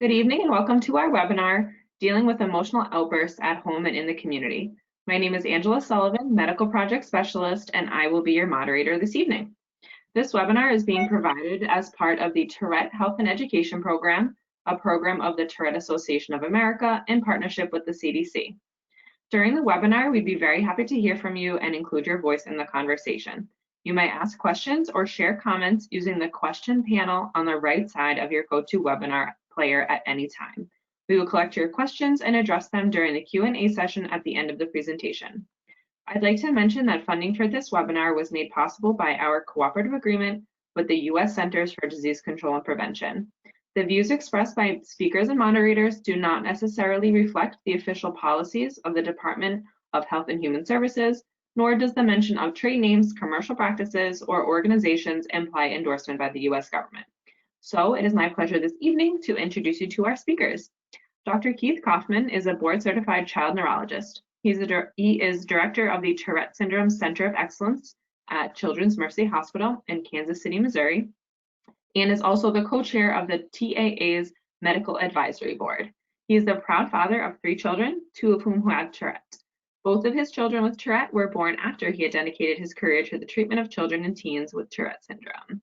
Good evening and welcome to our webinar, Dealing with Emotional Outbursts at Home and in the Community. My name is Angela Sullivan, Medical Project Specialist, and I will be your moderator this evening. This webinar is being provided as part of the Tourette Health and Education Program, a program of the Tourette Association of America in partnership with the CDC. During the webinar, we'd be very happy to hear from you and include your voice in the conversation. You may ask questions or share comments using the question panel on the right side of your GoToWebinar player at any time. We will collect your questions and address them during the Q&A session at the end of the presentation. I'd like to mention that funding for this webinar was made possible by our cooperative agreement with the U.S. Centers for Disease Control and Prevention. The views expressed by speakers and moderators do not necessarily reflect the official policies of the Department of Health and Human Services, nor does the mention of trade names, commercial practices, or organizations imply endorsement by the U.S. government. So it is my pleasure this evening to introduce you to our speakers. Dr. Keith Kaufman is a board-certified child neurologist. He is director of the Tourette Syndrome Center of Excellence at Children's Mercy Hospital in Kansas City, Missouri, and is also the co-chair of the TAA's Medical Advisory Board. He is the proud father of 3 children, 2 of whom had Tourette. Both of his children with Tourette were born after he had dedicated his career to the treatment of children and teens with Tourette syndrome.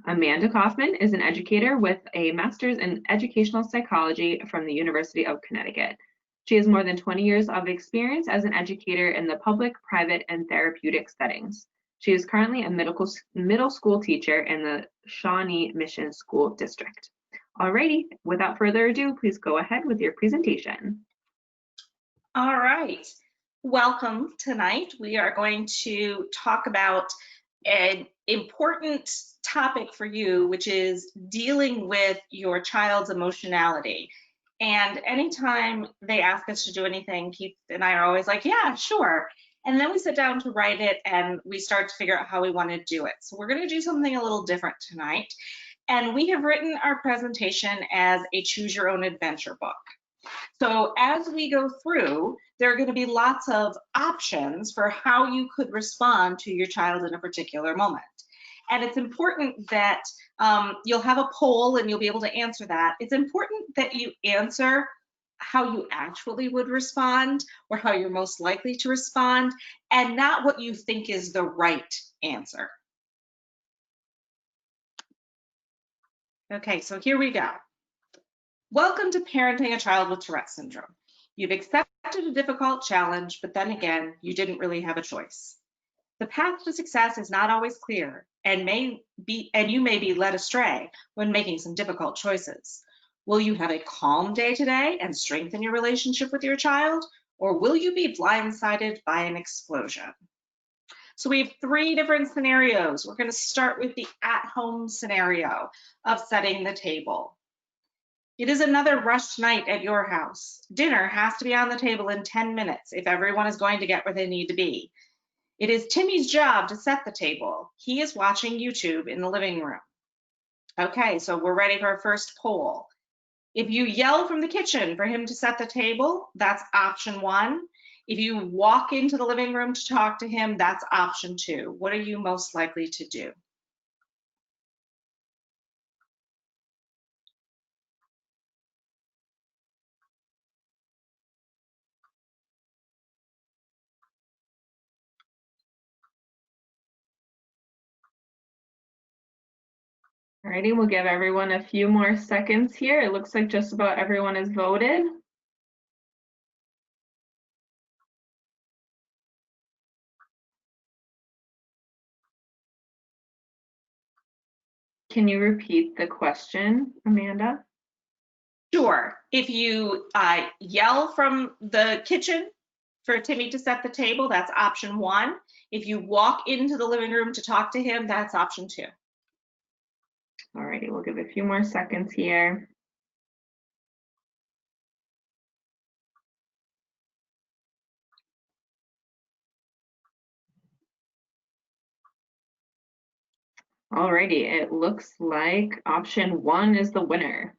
Amanda Kaufman is an educator with a master's in educational psychology from the University of Connecticut. She has more than 20 years of experience as an educator in the public, private, and therapeutic settings. She is currently a middle school teacher in the Shawnee Mission School District. Alrighty, without further ado, please go ahead with your presentation. All right, welcome tonight. We are going to talk about an important topic for you, which is dealing with your child's emotionality. And anytime they ask us to do anything, Keith and I are always like, yeah, sure. And then we sit down to write it and we start to figure out how we want to do it. So we're going to do something a little different tonight. And we have written our presentation as a choose your own adventure book. So as we go through, there are going to be lots of options for how you could respond to your child in a particular moment. And it's important that you'll have a poll and you'll be able to answer that. It's important that you answer how you actually would respond or how you're most likely to respond, and not what you think is the right answer. Okay, so here we go. Welcome to parenting a child with Tourette syndrome. You've accepted a difficult challenge, but then again, you didn't really have a choice. The path to success is not always clear and you may be led astray when making some difficult choices. Will you have a calm day today and strengthen your relationship with your child, or will you be blindsided by an explosion? So we have 3 different scenarios. We're going to start with the at-home scenario of setting the table. It is another rushed night at your house. Dinner has to be on the table in 10 minutes if everyone is going to get where they need to be. It is Timmy's job to set the table. He is watching YouTube in the living room. Okay, so we're ready for our first poll. If you yell from the kitchen for him to set the table, that's option 1. If you walk into the living room to talk to him, that's option 2. What are you most likely to do? Alrighty, we'll give everyone a few more seconds here. It looks like just about everyone has voted. Can you repeat the question, Amanda? Sure. If you yell from the kitchen for Timmy to set the table, that's option 1. If you walk into the living room to talk to him, that's option 2. Alrighty, we'll give a few more seconds here. Alrighty, it looks like option 1 is the winner.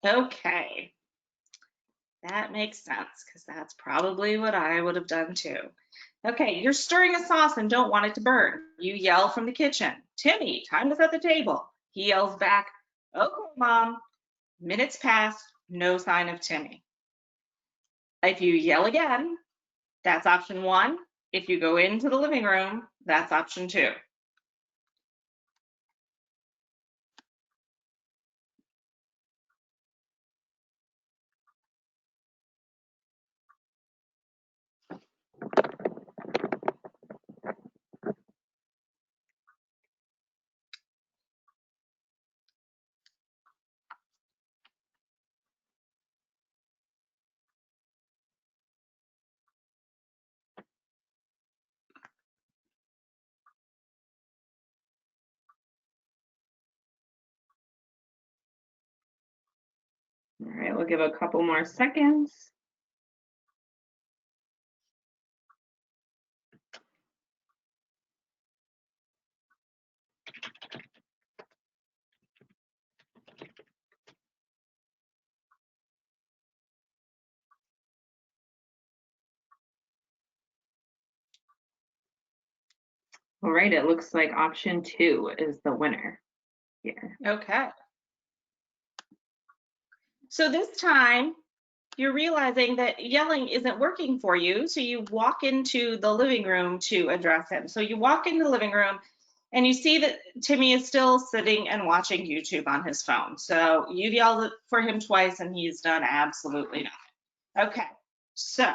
Okay. That makes sense, because that's probably what I would have done too. Okay, you're stirring a sauce and don't want it to burn. You yell from the kitchen, Timmy, time to set the table. He yells back, okay, Mom. Minutes passed, no sign of Timmy. If you yell again, that's option 1. If you go into the living room, that's option 2. All right, we'll give a couple more seconds. All right, it looks like option 2 is the winner here. Okay. So this time, you're realizing that yelling isn't working for you, so you walk into the living room to address him. So you walk into the living room and you see that Timmy is still sitting and watching YouTube on his phone. So you've yelled for him twice and he's done absolutely nothing. Okay, so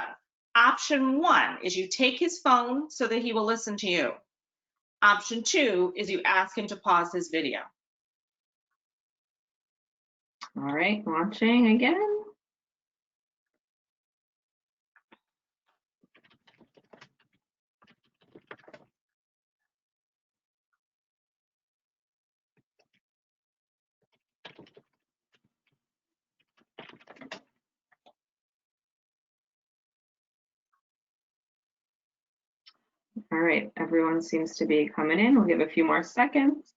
option 1 is you take his phone so that he will listen to you. Option 2 is you ask him to pause his video. All right, launching again. All right, everyone seems to be coming in. We'll give a few more seconds.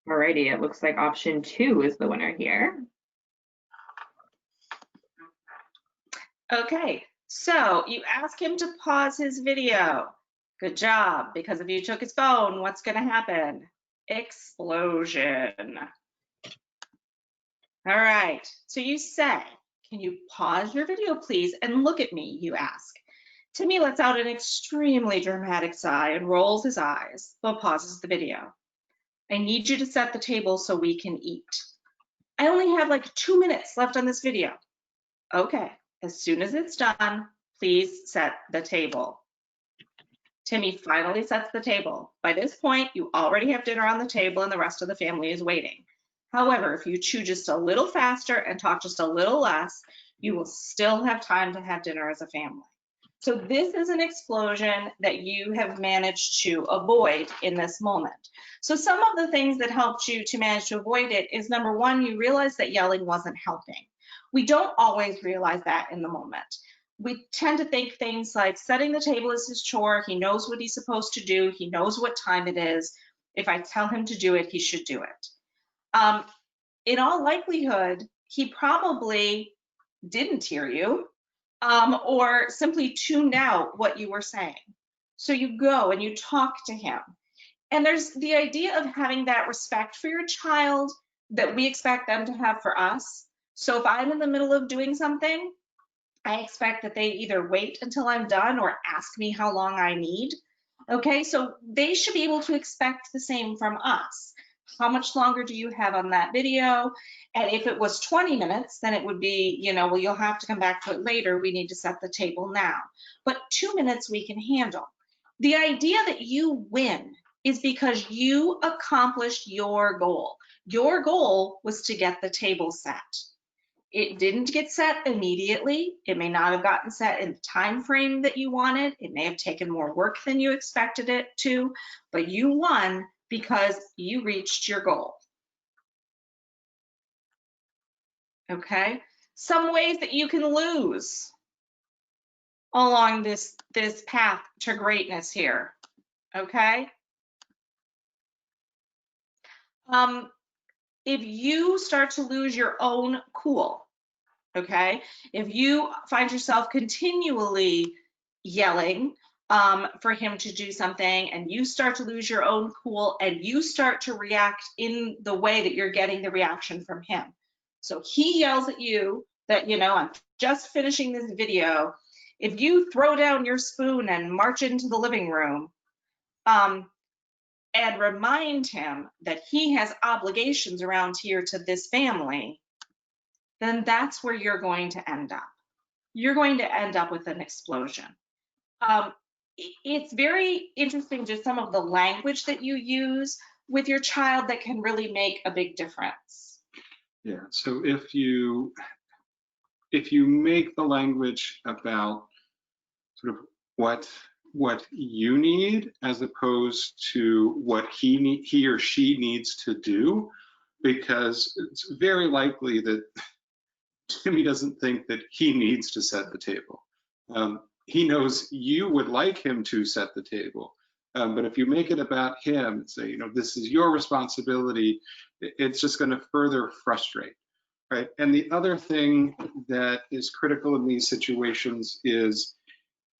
All righty, it looks like option 2 is the winner here. Okay, so you ask him to pause his video. Good job, because if you took his phone, what's going to happen? Explosion. All right, so you say, can you pause your video, please, and look at me, you ask. Timmy lets out an extremely dramatic sigh and rolls his eyes, but pauses the video. I need you to set the table so we can eat. I only have like 2 minutes left on this video. Okay, as soon as it's done, please set the table. Timmy finally sets the table. By this point, you already have dinner on the table and the rest of the family is waiting. However, if you chew just a little faster and talk just a little less, you will still have time to have dinner as a family. So this is an explosion that you have managed to avoid in this moment. So some of the things that helped you to manage to avoid it is, number 1, you realize that yelling wasn't helping. We don't always realize that in the moment. We tend to think things like setting the table is his chore. He knows what he's supposed to do. He knows what time it is. If I tell him to do it, he should do it. In all likelihood, he probably didn't hear you or simply tuned out what you were saying. So you go and you talk to him. And there's the idea of having that respect for your child that we expect them to have for us. So if I'm in the middle of doing something, I expect that they either wait until I'm done or ask me how long I need. Okay, so they should be able to expect the same from us. How much longer do you have on that video? And if it was 20 minutes, then it would be, well, you'll have to come back to it later. We need to set the table now. But 2 minutes we can handle. The idea that you win is because you accomplished your goal. Your goal was to get the table set. It didn't get set immediately. It may not have gotten set in the time frame that you wanted. It may have taken more work than you expected it to, but you won because you reached your goal. Okay? Some ways that you can lose along this path to greatness here. Okay? If you start to lose your own cool, okay? If you find yourself continually yelling for him to do something, and you start to lose your own cool, and you start to react in the way that you're getting the reaction from him. So he yells at you that, I'm just finishing this video. If you throw down your spoon and march into the living room, and remind him that he has obligations around here to this family, then that's where you're going to end up. You're going to end up with an explosion. It's very interesting just some of the language that you use with your child that can really make a big difference. Yeah, so if you make the language about sort of what you need as opposed to what he or she needs to do, because it's very likely that Jimmy doesn't think that he needs to set the table. He knows you would like him to set the table, but if you make it about him, say, this is your responsibility, it's just going to further frustrate, right? And the other thing that is critical in these situations is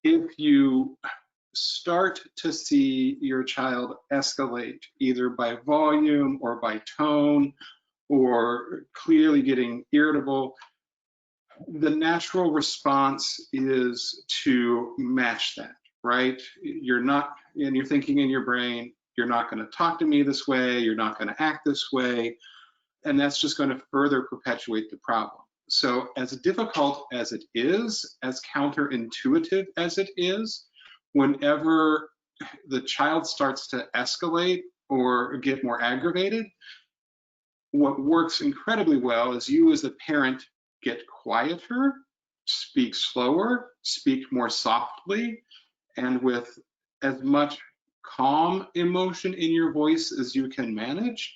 if you start to see your child escalate either by volume or by tone or clearly getting irritable, the natural response is to match that, right? You're thinking in your brain, you're not going to talk to me this way, you're not going to act this way, and that's just going to further perpetuate the problem. So as difficult as it is, as counterintuitive as it is, whenever the child starts to escalate or get more aggravated, what works incredibly well is you as the parent get quieter, speak slower, speak more softly, and with as much calm emotion in your voice as you can manage,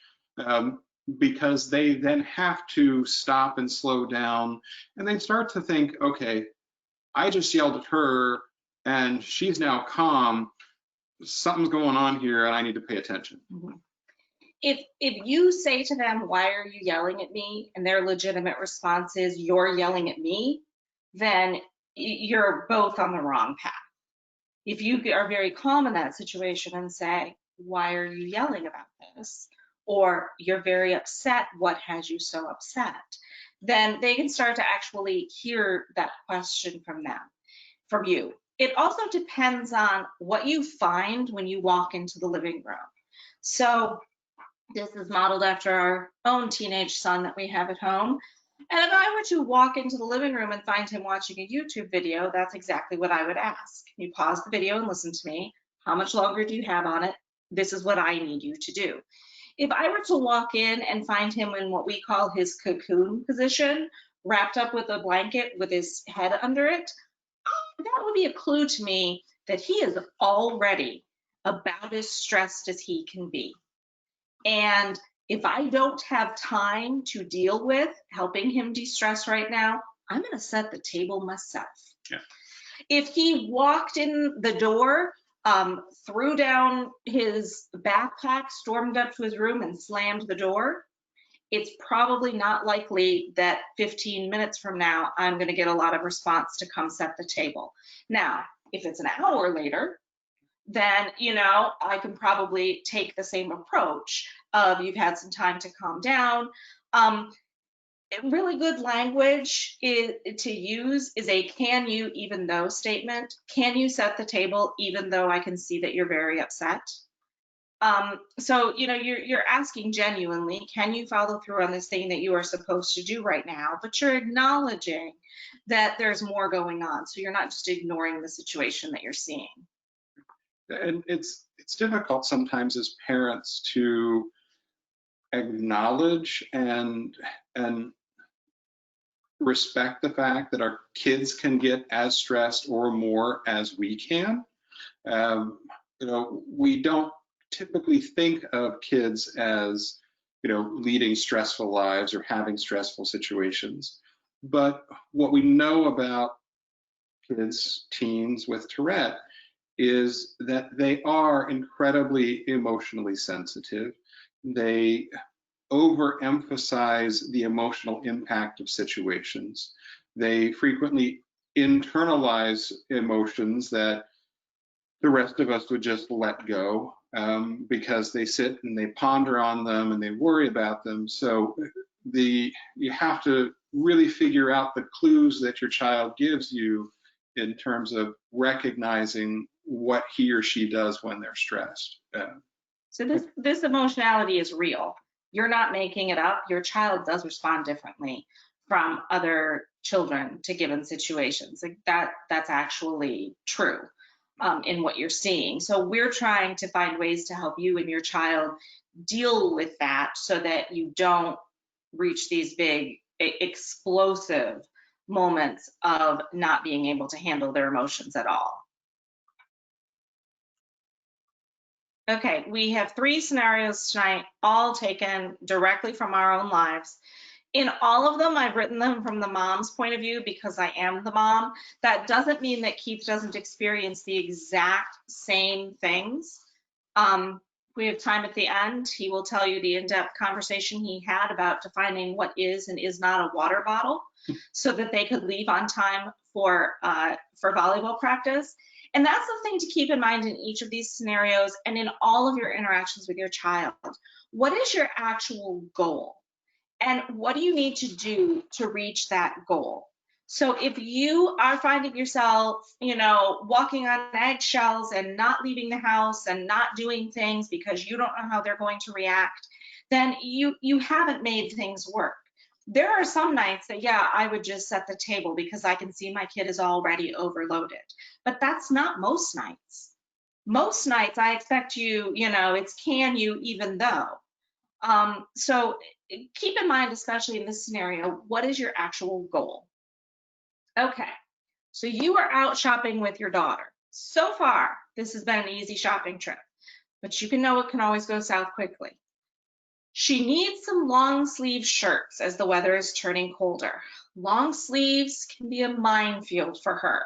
because they then have to stop and slow down, and they start to think, okay, I just yelled at her and she's now calm, something's going on here and I need to pay attention. Mm-hmm. If you say to them, why are you yelling at me? And their legitimate response is, you're yelling at me, then you're both on the wrong path. If you are very calm in that situation and say, why are you yelling about this? Or you're very upset, what has you so upset? Then they can start to actually hear that question from you. It also depends on what you find when you walk into the living room. So this is modeled after our own teenage son that we have at home. And if I were to walk into the living room and find him watching a YouTube video, that's exactly what I would ask. You pause the video and listen to me. How much longer do you have on it? This is what I need you to do. If I were to walk in and find him in what we call his cocoon position, wrapped up with a blanket with his head under it, that would be a clue to me that he is already about as stressed as he can be. And if I don't have time to deal with helping him de-stress right now, I'm going to set the table myself. Yeah. If he walked in the door, threw down his backpack, stormed up to his room and slammed the door, it's probably not likely that 15 minutes from now, I'm going to get a lot of response to come set the table. Now, if it's an hour later, then, I can probably take the same approach of you've had some time to calm down. Really good language to use is a can you even though statement. Can you set the table even though I can see that you're very upset? So, you're asking genuinely, can you follow through on this thing that you are supposed to do right now? But you're acknowledging that there's more going on. So you're not just ignoring the situation that you're seeing. And it's difficult sometimes as parents to acknowledge and respect the fact that our kids can get as stressed or more as we can. We don't typically think of kids as, leading stressful lives or having stressful situations. But what we know about kids, teens with Tourette, is that they are incredibly emotionally sensitive. They overemphasize the emotional impact of situations. They frequently internalize emotions that the rest of us would just let go, because they sit and they ponder on them and they worry about them. So you have to really figure out the clues that your child gives you in terms of recognizing what he or she does when they're stressed. So this emotionality is real. You're not making it up. Your child does respond differently from other children to given situations. Like that's actually true in what you're seeing. So we're trying to find ways to help you and your child deal with that so that you don't reach these big explosive moments of not being able to handle their emotions at all. Okay, we have 3 scenarios tonight, all taken directly from our own lives. In all of them, I've written them from the mom's point of view because I am the mom. That doesn't mean that Keith doesn't experience the exact same things. We have time at the end. He will tell you the in-depth conversation he had about defining what is and is not a water bottle so that they could leave on time for volleyball practice. And that's the thing to keep in mind in each of these scenarios and in all of your interactions with your child. What is your actual goal? And what do you need to do to reach that goal? So if you are finding yourself, walking on eggshells and not leaving the house and not doing things because you don't know how they're going to react, then you haven't made things work. There are some nights that, yeah, I would just set the table because I can see my kid is already overloaded. But that's not most nights. Most nights I expect you, it's can you even though. So keep in mind, especially in this scenario, what is your actual goal? Okay, so you are out shopping with your daughter. So far, this has been an easy shopping trip, but you can know it can always go south quickly. She needs some long sleeve shirts as the weather is turning colder. Long sleeves can be a minefield for her.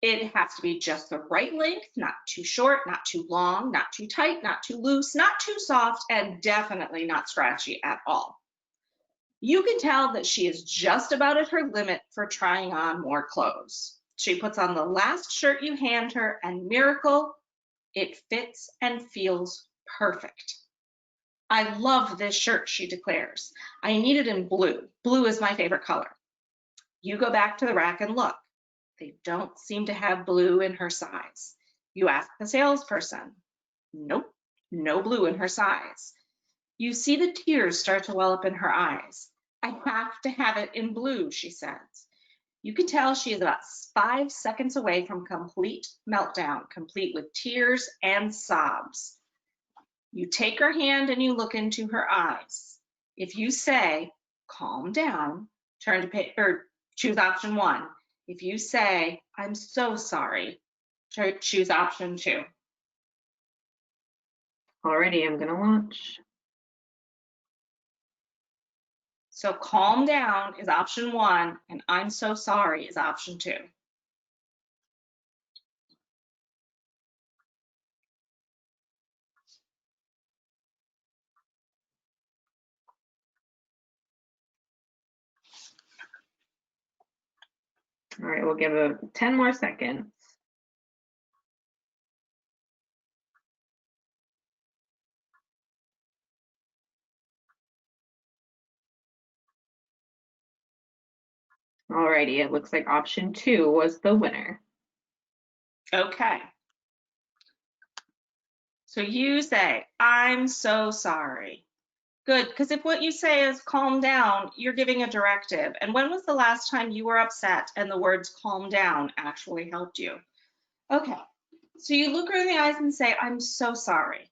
It has to be just the right length, not too short, not too long, not too tight, not too loose, not too soft, and definitely not scratchy at all. You can tell that she is just about at her limit for trying on more clothes. She puts on the last shirt you hand her, and miracle, it fits and feels perfect. I love this shirt, she declares. I need it in blue. Blue is my favorite color. You go back to the rack and look. They don't seem to have blue in her size. You ask the salesperson. Nope, no blue in her size. You see the tears start to well up in her eyes. I have to have it in blue, she says. You can tell she is about 5 seconds away from complete meltdown, complete with tears and sobs. You take her hand and you look into her eyes. If you say, calm down, choose option 1. If you say, I'm so sorry, choose option 2. Alrighty, I'm gonna launch. So calm down is option 1, and I'm so sorry is option 2. All right, we'll give it 10 more seconds. Alrighty, it looks like option 2 was the winner. Okay. So you say, I'm so sorry. Good, because if what you say is calm down, you're giving a directive. And when was the last time you were upset and the words calm down actually helped you? Okay, so you look her in the eyes and say, I'm so sorry.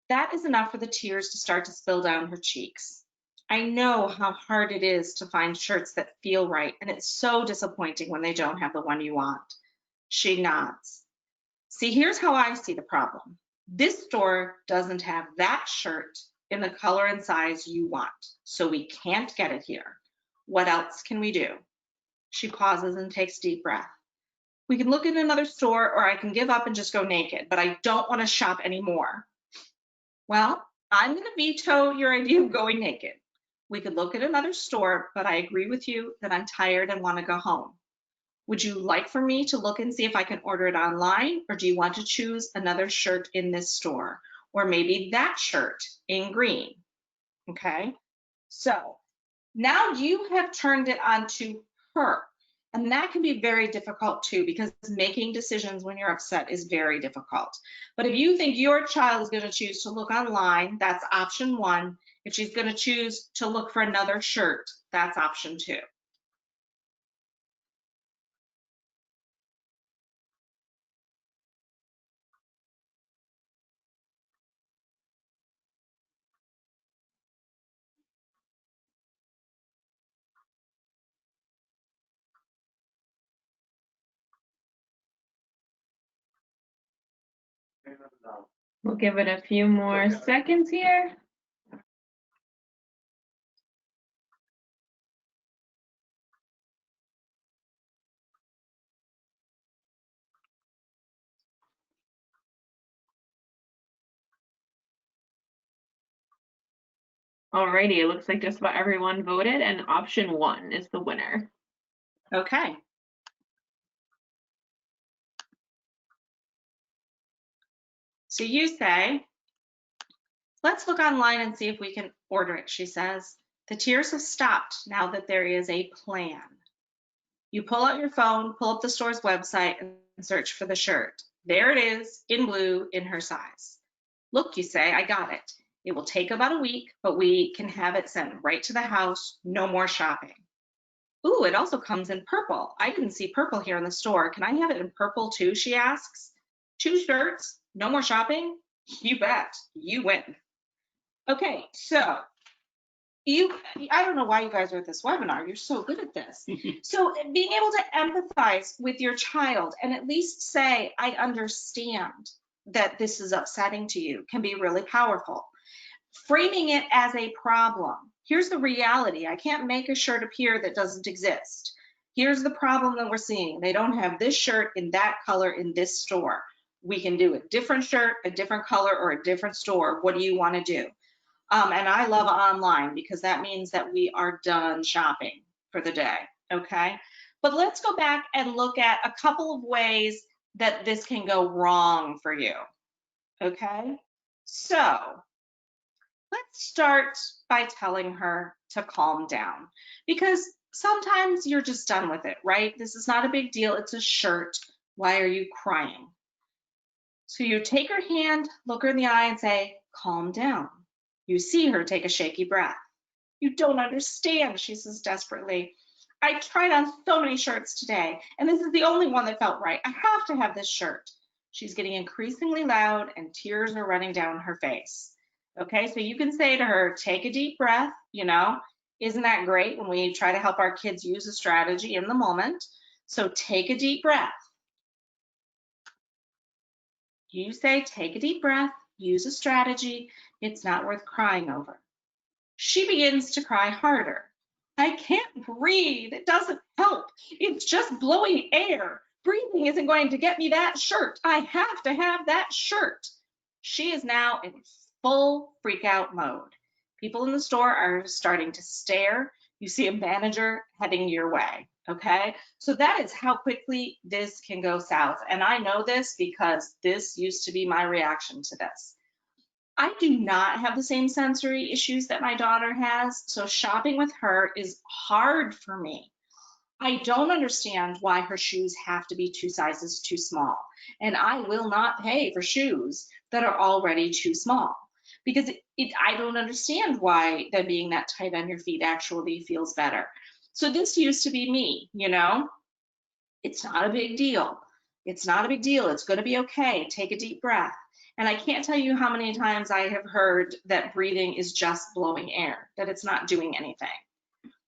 That is enough for the tears to start to spill down her cheeks. I know how hard it is to find shirts that feel right, and it's so disappointing when they don't have the one you want. She nods. See, here's how I see the problem. This store doesn't have that shirt in the color and size you want, so we can't get it here. What else can we do? She pauses and takes a deep breath. We can look in another store, or I can give up and just go naked, but I don't want to shop anymore. Well, I'm going to veto your idea of going naked. We could look at another store, but I agree with you that I'm tired and want to go home. Would you like for me to look and see if I can order it online, or do you want to choose another shirt in this store? Or maybe that shirt in green, okay? So now you have turned it onto her. And that can be very difficult too, because making decisions when you're upset is very difficult. But if you think your child is going to choose to look online, that's option one. If she's going to choose to look for another shirt, that's option two. We'll give it a few more seconds here. Alrighty, it looks like just about everyone voted, and option one is the winner. Okay. So you say, let's look online and see if we can order it, she says. The tears have stopped now that there is a plan. You pull out your phone, pull up the store's website, and search for the shirt. There it is, in blue, in her size. Look, you say, I got it. It will take about a week, but we can have it sent right to the house, no more shopping. Ooh, it also comes in purple. I didn't see purple here in the store. Can I have it in purple too, she asks. 2 shirts, no more shopping? You bet, you win. Okay, so I don't know why you guys are at this webinar. You're so good at this. So being able to empathize with your child and at least say, I understand that this is upsetting to you can be really powerful. Framing it as a problem. Here's the reality. I can't make a shirt appear that doesn't exist. Here's the problem that we're seeing. They don't have this shirt in that color in this store. We can do a different shirt, a different color, or a different store. What do you want to do? And I love online because that means that we are done shopping for the day, okay? But let's go back and look at a couple of ways that this can go wrong for you, okay? So let's start by telling her to calm down, because sometimes you're just done with it, right? This is not a big deal. It's a shirt. Why are you crying? So you take her hand, look her in the eye and say, calm down. You see her take a shaky breath. You don't understand, she says desperately. I tried on so many shirts today, and this is the only one that felt right. I have to have this shirt. She's getting increasingly loud and tears are running down her face. Okay, so you can say to her, take a deep breath, you know, isn't that great when we try to help our kids use a strategy in the moment? So take a deep breath. You say, take a deep breath, use a strategy. It's not worth crying over. She begins to cry harder. I can't breathe. It doesn't help. It's just blowing air. Breathing isn't going to get me that shirt. I have to have that shirt. She is now in full freak out mode. People in the store are starting to stare. You see a manager heading your way. Okay, so that is how quickly this can go south. And I know this because this used to be my reaction to this. I do not have the same sensory issues that my daughter has, so shopping with her is hard for me. I don't understand why her shoes have to be 2 sizes too small, and I will not pay for shoes that are already too small, because I don't understand why them being that tight on your feet actually feels better. So this used to be me, you know? It's not a big deal. It's not a big deal. It's going to be okay. Take a deep breath. And I can't tell you how many times I have heard that breathing is just blowing air, that it's not doing anything.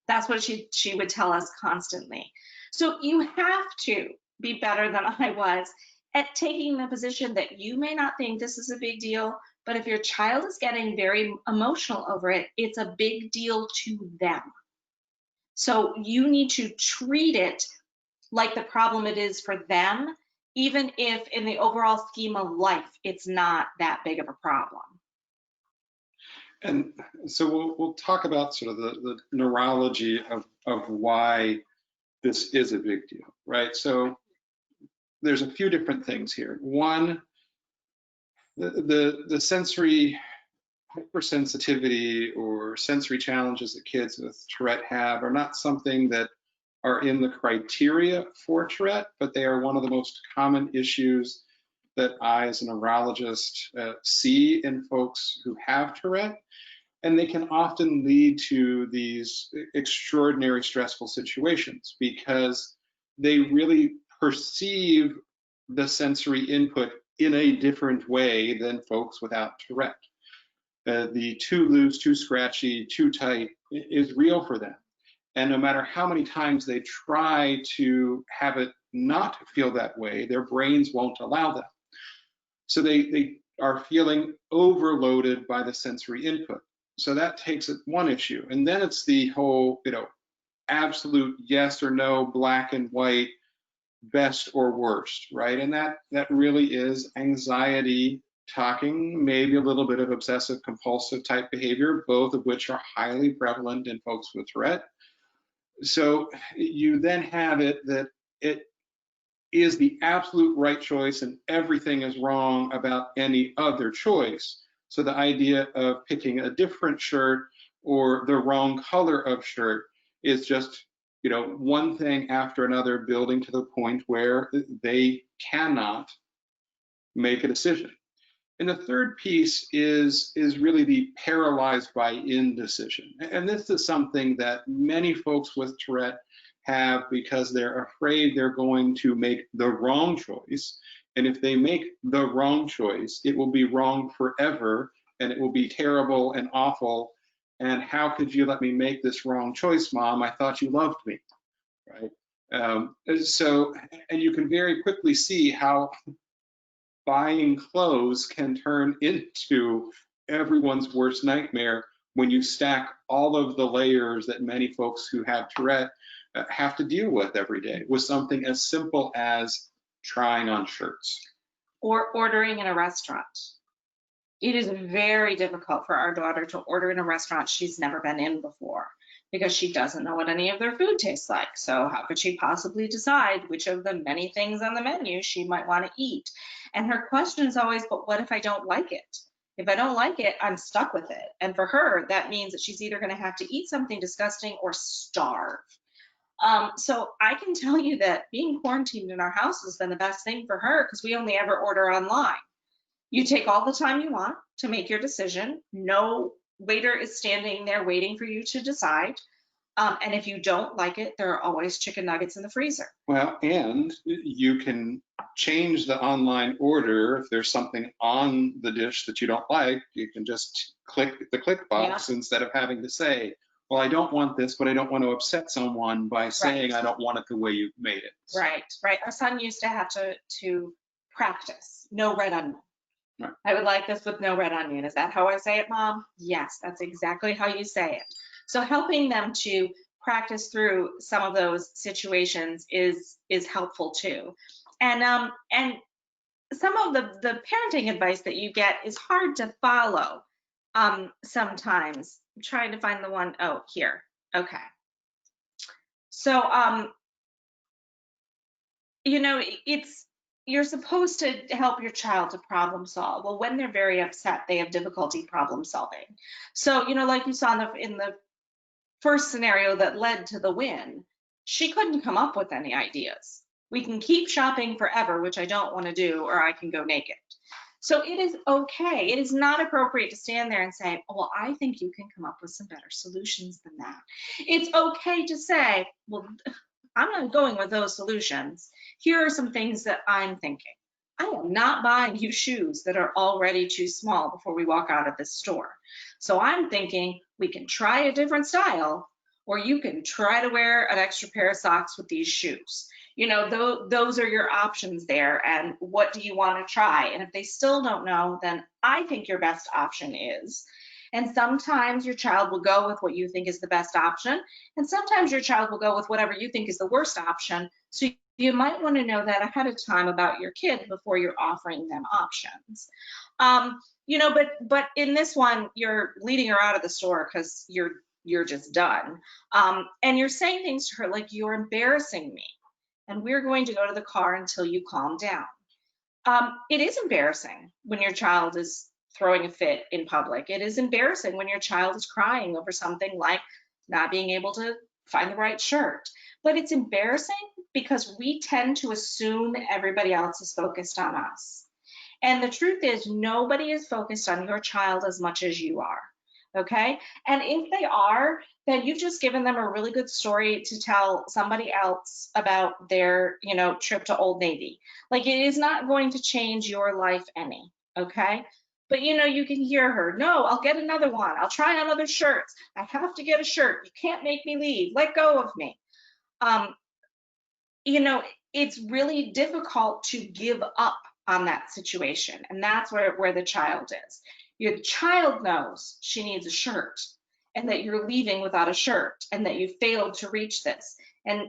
That's what she would tell us constantly. So you have to be better than I was at taking the position that you may not think this is a big deal, but if your child is getting very emotional over it, it's a big deal to them. So you need to treat it like the problem it is for them, even if in the overall scheme of life, it's not that big of a problem. And so we'll talk about sort of the neurology of why this is a big deal, right? So there's a few different things here. One, the sensory hypersensitivity or sensory challenges that kids with Tourette have are not something that are in the criteria for Tourette, but they are one of the most common issues that I, as a neurologist, see in folks who have Tourette. And they can often lead to these extraordinary stressful situations because they really perceive the sensory input in a different way than folks without Tourette. The too loose, too scratchy, too tight is real for them. And no matter how many times they try to have it not feel that way, their brains won't allow them. So they are feeling overloaded by the sensory input. So that takes it one issue. And then it's the whole, absolute yes or no, black and white, best or worst, right? And that really is anxiety talking, maybe a little bit of obsessive compulsive type behavior, both of which are highly prevalent in folks with Tourette. So you then have it that it is the absolute right choice and everything is wrong about any other choice. So the idea of picking a different shirt or the wrong color of shirt is just, one thing after another, building to the point where they cannot make a decision. And the third piece is really the paralyzed by indecision. And this is something that many folks with Tourette have because they're afraid they're going to make the wrong choice. And if they make the wrong choice, it will be wrong forever and it will be terrible and awful. And how could you let me make this wrong choice, Mom? I thought you loved me, right? And you can very quickly see how buying clothes can turn into everyone's worst nightmare when you stack all of the layers that many folks who have Tourette have to deal with every day with something as simple as trying on shirts. Or ordering in a restaurant. It is very difficult for our daughter to order in a restaurant she's never been in before because she doesn't know what any of their food tastes like. So how could she possibly decide which of the many things on the menu she might want to eat? And her question is always, but what if I don't like it? If I don't like it, I'm stuck with it. And for her, that means that she's either going to have to eat something disgusting or starve. So I can tell you that being quarantined in our house has been the best thing for her because we only ever order online. You take all the time you want to make your decision. No waiter is standing there waiting for you to decide. And if you don't like it, there are always chicken nuggets in the freezer. Well, and you can change the online order. If there's something on the dish that you don't like, you can just click the click box instead of having to say, well, I don't want this, but I don't want to upset someone by saying I don't want it the way you made it. Right. Our son used to have to practice no red onion. Right. I would like this with no red onion. Is that how I say it, Mom? Yes, that's exactly how you say it. So helping them to practice through some of those situations is helpful too. And some of the parenting advice that you get is hard to follow sometimes. I'm trying to find the one. Oh, here. Okay. So you're supposed to help your child to problem solve. Well, when they're very upset, they have difficulty problem solving. So, like you saw in the first scenario that led to the win, she couldn't come up with any ideas. We can keep shopping forever, which I don't want to do, or I can go naked. So it is okay. It is not appropriate to stand there and say, well, I think you can come up with some better solutions than that. It's okay to say, well, I'm not going with those solutions. Here are some things that I'm thinking. I am not buying you shoes that are already too small before we walk out of this store. So I'm thinking we can try a different style, or you can try to wear an extra pair of socks with these shoes. Those are your options there. And what do you want to try? And if they still don't know, then I think your best option is. And sometimes your child will go with what you think is the best option. And sometimes your child will go with whatever you think is the worst option. So you might want to know that ahead of time about your kid before you're offering them options. You know, but in this one, you're leading her out of the store because you're just done. And you're saying things to her like, you're embarrassing me, and we're going to go to the car until you calm down. It is embarrassing when your child is throwing a fit in public. It is embarrassing when your child is crying over something like not being able to find the right shirt. But it's embarrassing because we tend to assume everybody else is focused on us. And the truth is, nobody is focused on your child as much as you are, okay? And if they are, then you've just given them a really good story to tell somebody else about their, you know, trip to Old Navy. Like, it is not going to change your life any, okay? But, you know, you can hear her, no, I'll get another one. I'll try on other shirts. I have to get a shirt. You can't make me leave. Let go of me. You know, it's really difficult to give up on that situation. And that's where the child is. Your child knows she needs a shirt and that you're leaving without a shirt and that you failed to reach this. And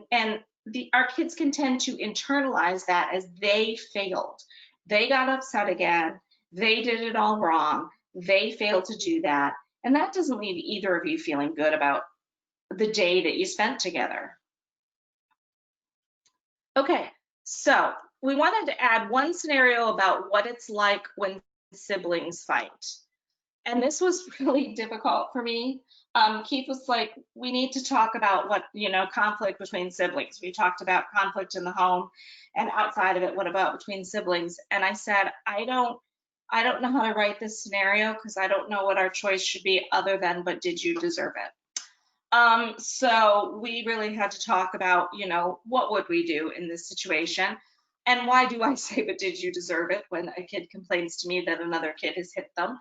our kids can tend to internalize that as they failed. They got upset again. They did it all wrong. They failed to do that. And that doesn't leave either of you feeling good about the day that you spent together. Okay, so we wanted to add one scenario about what it's like when siblings fight. And this was really difficult for me. Keith was like, we need to talk about what, you know, conflict between siblings. We talked about conflict in the home, and outside of it, what about between siblings? And I said, I don't know how to write this scenario because I don't know what our choice should be other than, but did you deserve it? So we really had to talk about, you know, what would we do in this situation? And why do I say, but did you deserve it, when a kid complains to me that another kid has hit them?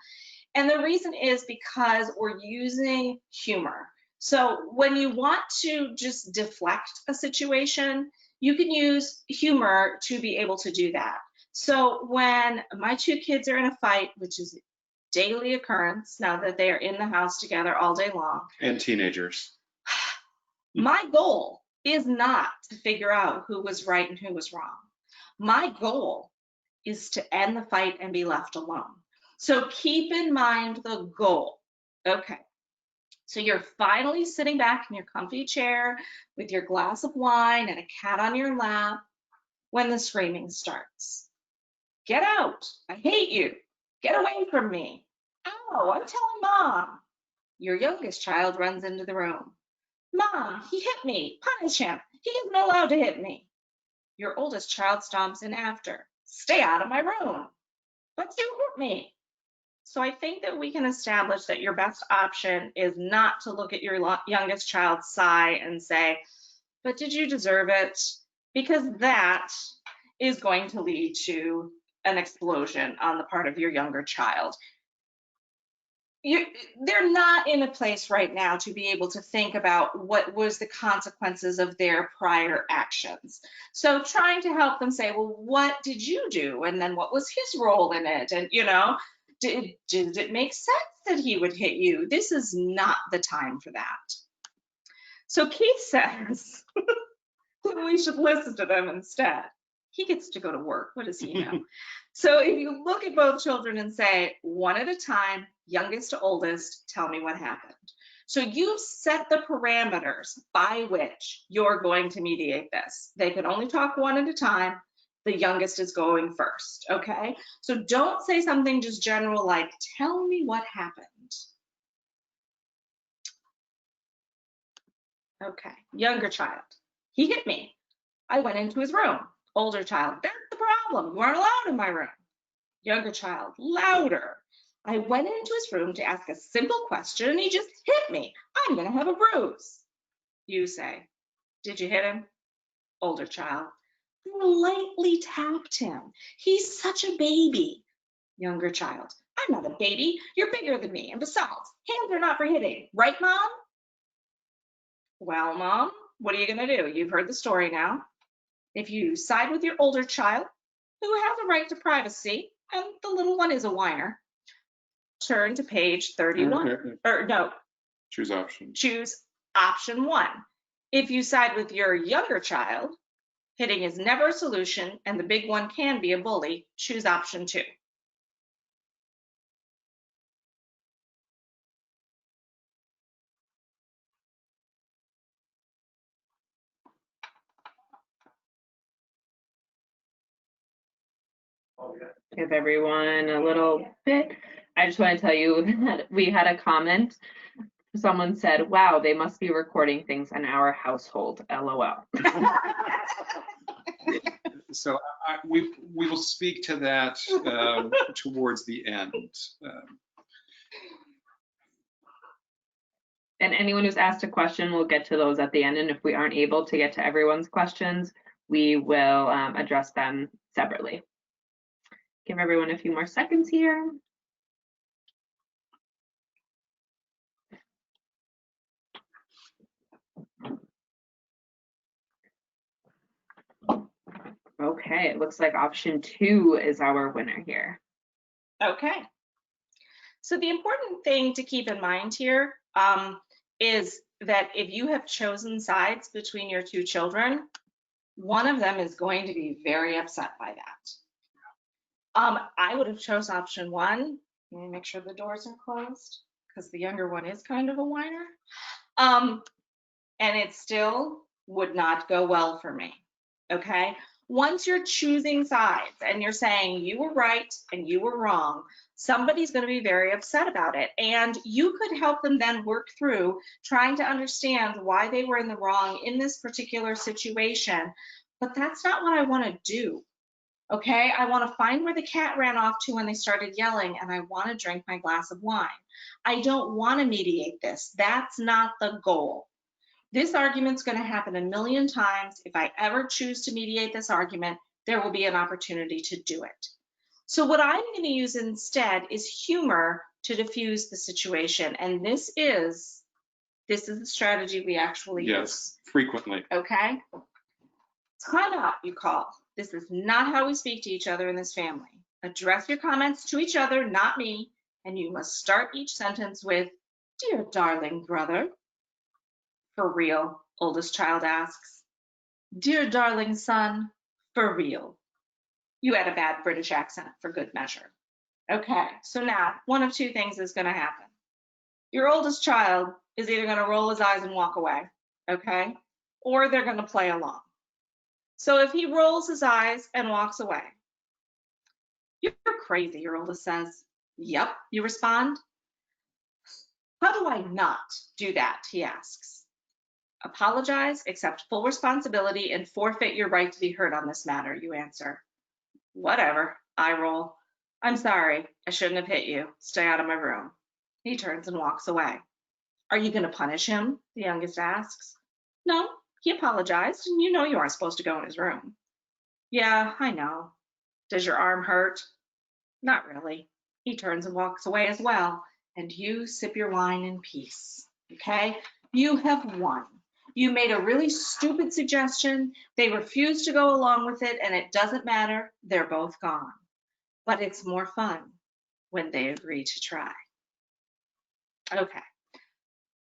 And the reason is because we're using humor. So when you want to just deflect a situation, you can use humor to be able to do that. So when my two kids are in a fight, which is daily occurrence now that they are in the house together all day long. And teenagers. My goal is not to figure out who was right and who was wrong. My goal is to end the fight and be left alone. So keep in mind the goal. Okay. So you're finally sitting back in your comfy chair with your glass of wine and a cat on your lap when the screaming starts. Get out. I hate you. Get away from me. Ow, I'm telling Mom. Your youngest child runs into the room. Mom, he hit me. Punish him. He isn't allowed to hit me. Your oldest child stomps in after. Stay out of my room. But you hurt me. So I think that we can establish that your best option is not to look at your youngest child sigh and say, but did you deserve it? Because that is going to lead to an explosion on the part of your younger child. They're not in a place right now to be able to think about what was the consequences of their prior actions. So trying to help them say, well, what did you do? And then what was his role in it? And, you know, did it make sense that he would hit you? This is not the time for that. So Keith says that we should listen to them instead. He gets to go to work. What does he know? So if you look at both children and say, one at a time, youngest to oldest, tell me what happened. So you've set the parameters by which you're going to mediate this. They can only talk one at a time. The youngest is going first, okay? So don't say something just general like, tell me what happened. Okay, younger child. He hit me. I went into his room. Older child, that's the problem. You aren't allowed in my room. Younger child, louder. I went into his room to ask a simple question and he just hit me. I'm gonna have a bruise. You say, did you hit him? Older child, I lightly tapped him. He's such a baby. Younger child, I'm not a baby. You're bigger than me. And besides, hands are not for hitting. Right, Mom? Well, Mom, what are you gonna do? You've heard the story now. If you side with your older child, who has a right to privacy, and the little one is a whiner, turn to page 31, or no. Choose option. Choose option 1. If you side with your younger child, hitting is never a solution, and the big one can be a bully, choose option 2. Give everyone a little bit. I just want to tell you that we had a comment. Someone said, wow, they must be recording things in our household, LOL. So we will speak to that towards the end. And anyone who's asked a question, we'll get to those at the end. And if we aren't able to get to everyone's questions, we will address them separately. Give everyone a few more seconds here. Okay, it looks like option 2 is our winner here. Okay. So the important thing to keep in mind here is that if you have chosen sides between your two children, one of them is going to be very upset by that. I would have chose option 1. Let me make sure the doors are closed because the younger one is kind of a whiner. And it still would not go well for me, okay? Once you're choosing sides and you're saying you were right and you were wrong, somebody's going to be very upset about it. And you could help them then work through trying to understand why they were in the wrong in this particular situation. But that's not what I want to do, okay? I want to find where the cat ran off to when they started yelling, and I want to drink my glass of wine. I don't want to mediate this. That's not the goal. This argument's going to happen a million times. If I ever choose to mediate this argument, there will be an opportunity to do it. So what I'm going to use instead is humor to diffuse the situation. And this is the strategy we actually use. Frequently. Okay? Time out, you call. This is not how we speak to each other in this family. Address your comments to each other, not me. And you must start each sentence with, "Dear darling brother." "For real?" oldest child asks. "Dear darling son." "For real." You had a bad British accent for good measure. Okay, so now one of two things is going to happen. Your oldest child is either going to roll his eyes and walk away, okay, or they're going to play along. So if he rolls his eyes and walks away, "You're crazy," your oldest says. "Yep," you respond. "How do I not do that?" he asks. "Apologize, accept full responsibility, and forfeit your right to be heard on this matter," you answer. "Whatever," I roll. "I'm sorry, I shouldn't have hit you. Stay out of my room." He turns and walks away. "Are you going to punish him?" the youngest asks. "No, he apologized, and you know you aren't supposed to go in his room." "Yeah, I know. Does your arm hurt?" "Not really." He turns and walks away as well, and you sip your wine in peace, okay? You have won. You made a really stupid suggestion. They refused to go along with it, and it doesn't matter. They're both gone. But it's more fun when they agree to try. Okay.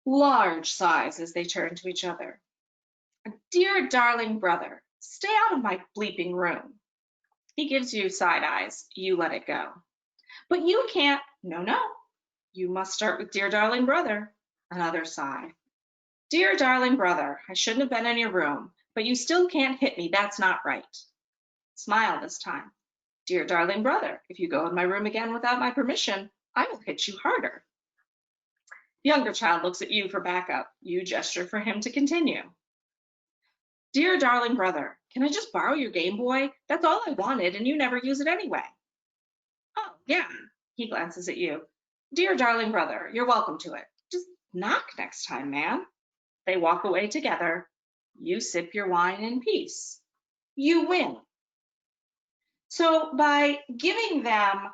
Large sighs as they turn to each other. "Dear darling brother, stay out of my bleeping room." He gives you side eyes. You let it go. "But you can't." No. You must start with "Dear darling brother." Another sigh. "Dear darling brother, I shouldn't have been in your room, but you still can't hit me. That's not right." Smile this time. "Dear darling brother, if you go in my room again without my permission, I will hit you harder." The younger child looks at you for backup. You gesture for him to continue. "Dear darling brother, can I just borrow your Game Boy? That's all I wanted, and you never use it anyway." "Oh, yeah." He glances at you. "Dear darling brother, you're welcome to it. Just knock next time, man." They walk away together. You sip your wine in peace. You win. So by giving them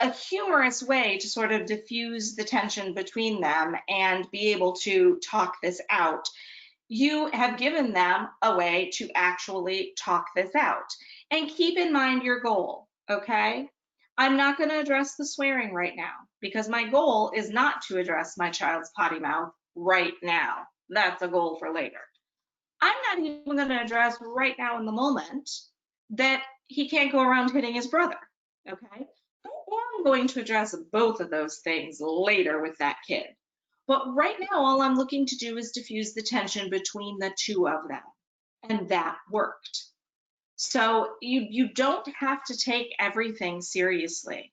a humorous way to sort of diffuse the tension between them and be able to talk this out, you have given them a way to actually talk this out. And keep in mind your goal, okay? I'm not going to address the swearing right now because my goal is not to address my child's potty mouth right now. That's a goal for later. I'm not even going to address right now in the moment that he can't go around hitting his brother, okay? I'm going to address both of those things later with that kid. But right now, all I'm looking to do is diffuse the tension between the two of them. And that worked. So you don't have to take everything seriously.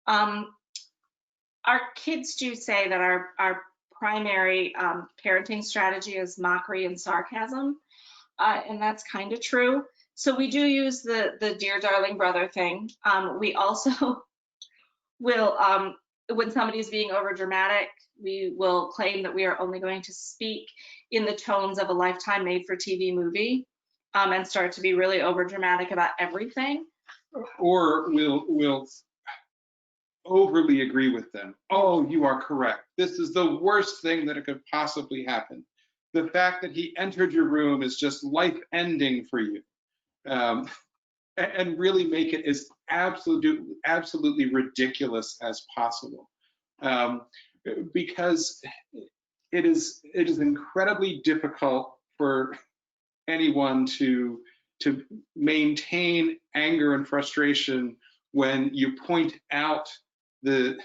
Our kids do say that our primary parenting strategy is mockery and sarcasm, and that's kind of true. So we do use the dear darling brother thing. We also will, when somebody's being over dramatic, we will claim that we are only going to speak in the tones of a Lifetime made-for-TV movie, and start to be really over dramatic about everything. Or we'll overly agree with them. Oh, you are correct. This is the worst thing that could possibly happen. The fact that he entered your room is just life-ending for you. And really make it as absolutely ridiculous as possible. Because it is incredibly difficult for anyone to maintain anger and frustration when you point out the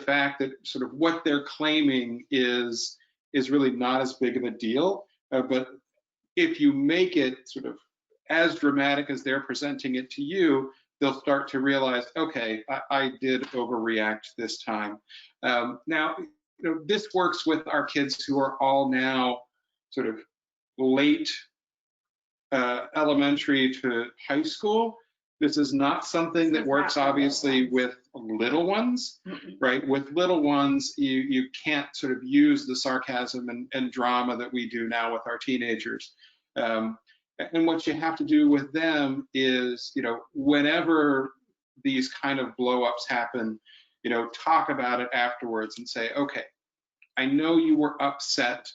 fact that sort of what they're claiming is really not as big of a deal. But if you make it sort of as dramatic as they're presenting it to you, they'll start to realize, okay, I did overreact this time. Now, this works with our kids who are all now sort of late elementary to high school. This is not something that works obviously with little ones, right? With little ones, you can't sort of use the sarcasm and drama that we do now with our teenagers. And what you have to do with them is, whenever these kind of blow-ups happen, talk about it afterwards and say, okay, I know you were upset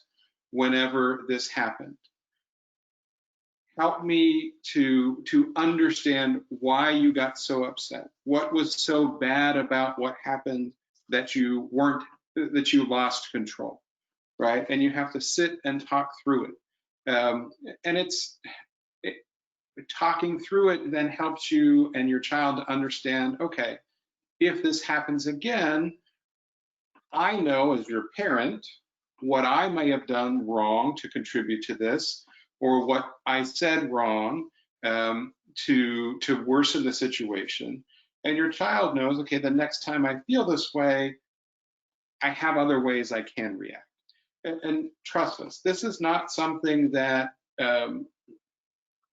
whenever this happened. Help me to understand why you got so upset. What was so bad about what happened that you lost control, right? And you have to sit and talk through it. And talking through it then helps you and your child to understand, okay, if this happens again, I know as your parent what I may have done wrong to contribute to this, or what I said wrong to worsen the situation. And your child knows, okay, the next time I feel this way, I have other ways I can react. And trust us, this is not something that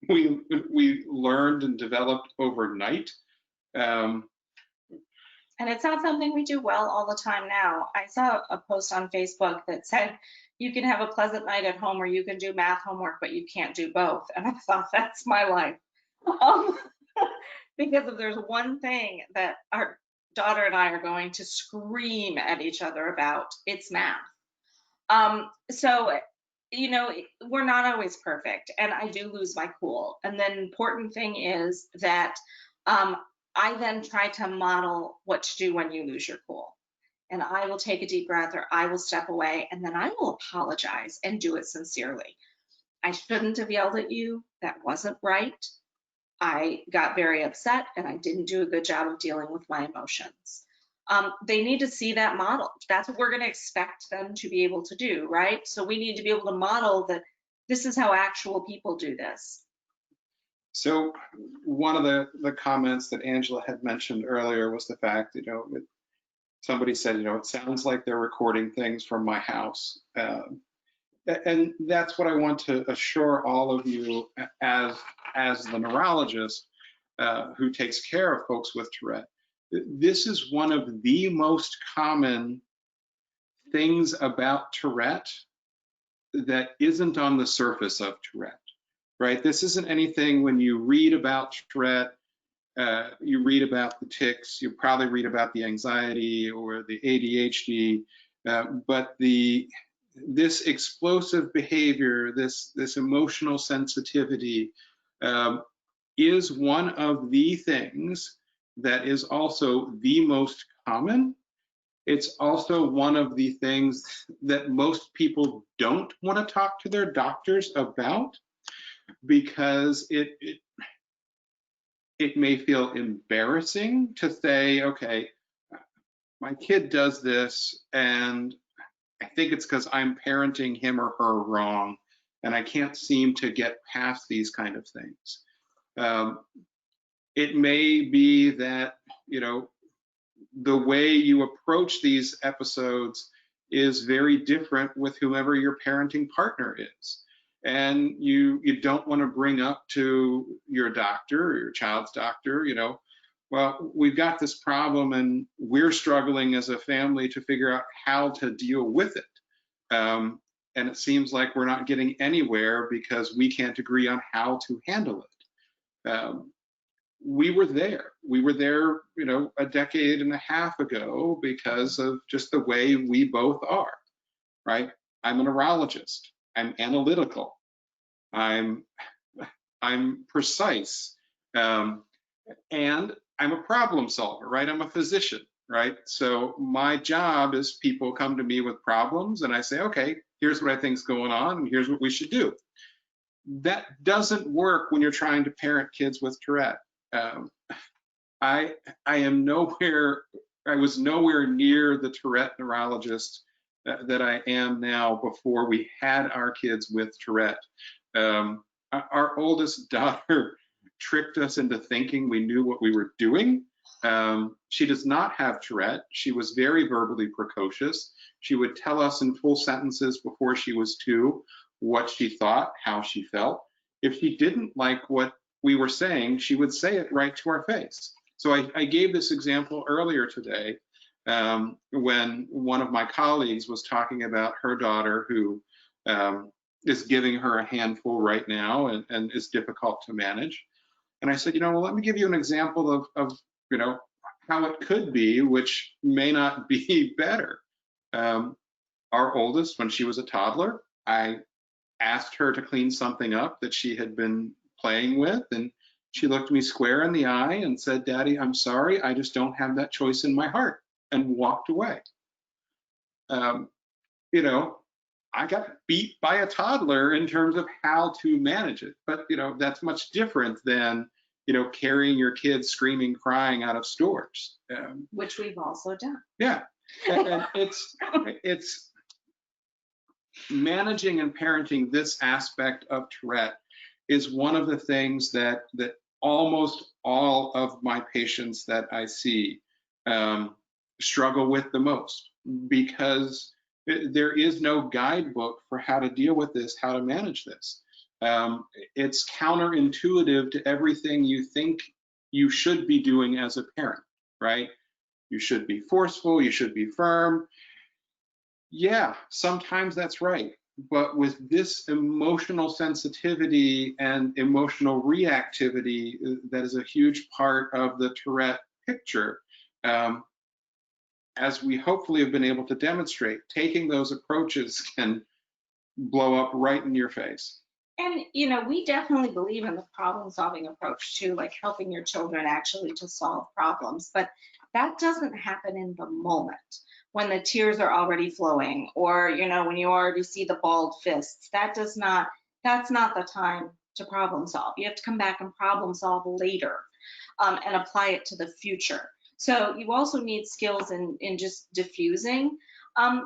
we learned and developed overnight. And it's not something we do well all the time now. I saw a post on Facebook that said, you can have a pleasant night at home or you can do math homework, but you can't do both. And I thought, that's my life. Because if there's one thing that our daughter and I are going to scream at each other about, it's math. So, we're not always perfect, and I do lose my cool. And the important thing is that I then try to model what to do when you lose your cool. And I will take a deep breath, or I will step away, and then I will apologize and do it sincerely. I shouldn't have yelled at you. That wasn't right. I got very upset, and I didn't do a good job of dealing with my emotions. They need to see that model. That's what we're going to expect them to be able to do, right? So we need to be able to model that this is how actual people do this. So one of the comments that Angela had mentioned earlier was the fact, somebody said, it sounds like they're recording things from my house. And that's what I want to assure all of you as the neurologist who takes care of folks with Tourette. This is one of the most common things about Tourette that isn't on the surface of Tourette, right? This isn't anything when you read about Tourette, you read about the tics, you probably read about the anxiety or the ADHD, but this explosive behavior, this emotional sensitivity is one of the things that is also the most common. It's also one of the things that most people don't want to talk to their doctors about, because it may feel embarrassing to say, okay, my kid does this and I think it's because I'm parenting him or her wrong, and I can't seem to get past these kind of things. It may be that, you know, the way you approach these episodes is very different with whomever your parenting partner is. And you don't want to bring up to your doctor or your child's doctor, you know, well, we've got this problem and we're struggling as a family to figure out how to deal with it. And it seems like we're not getting anywhere because we can't agree on how to handle it. We were there, you know, a decade and a half ago because of just the way we both are, right? I'm a neurologist. I'm analytical. I'm precise. And I'm a problem solver, right? I'm a physician, right? So my job is people come to me with problems and I say, okay, here's what I think's going on and here's what we should do. That doesn't work when you're trying to parent kids with Tourette. I was nowhere near the Tourette neurologist that I am now before we had our kids with Tourette. Our oldest daughter tricked us into thinking we knew what we were doing. She does not have Tourette. She was very verbally precocious. She would tell us in full sentences before she was 2 what she thought, how she felt. If she didn't like what we were saying, she would say it right to our face. So I gave this example earlier today when one of my colleagues was talking about her daughter who is giving her a handful right now and is difficult to manage. And I said, you know, well, let me give you an example of you know, how it could be, which may not be better. Our oldest, when she was a toddler, I asked her to clean something up that she had been playing with, and she looked me square in the eye and said, Daddy, I'm sorry, I just don't have that choice in my heart, and walked away. You know, I got beat by a toddler in terms of how to manage it, but you know, that's much different than, you know, carrying your kids screaming, crying out of stores. Which we've also done. Yeah, and it's managing and parenting this aspect of Tourette is one of the things that almost all of my patients that I see struggle with the most, because there is no guidebook for how to deal with this, how to manage this. It's counterintuitive to everything you think you should be doing as a parent, right? You should be forceful, you should be firm. Yeah, sometimes that's right. But with this emotional sensitivity and emotional reactivity, that is a huge part of the Tourette picture. As we hopefully have been able to demonstrate, taking those approaches can blow up right in your face. And, you know, we definitely believe in the problem-solving approach too, like helping your children actually to solve problems. But that doesn't happen in the moment when the tears are already flowing, or, you know, when you already see the balled fists. That's not the time to problem solve. You have to come back and problem solve later and apply it to the future. So you also need skills in just diffusing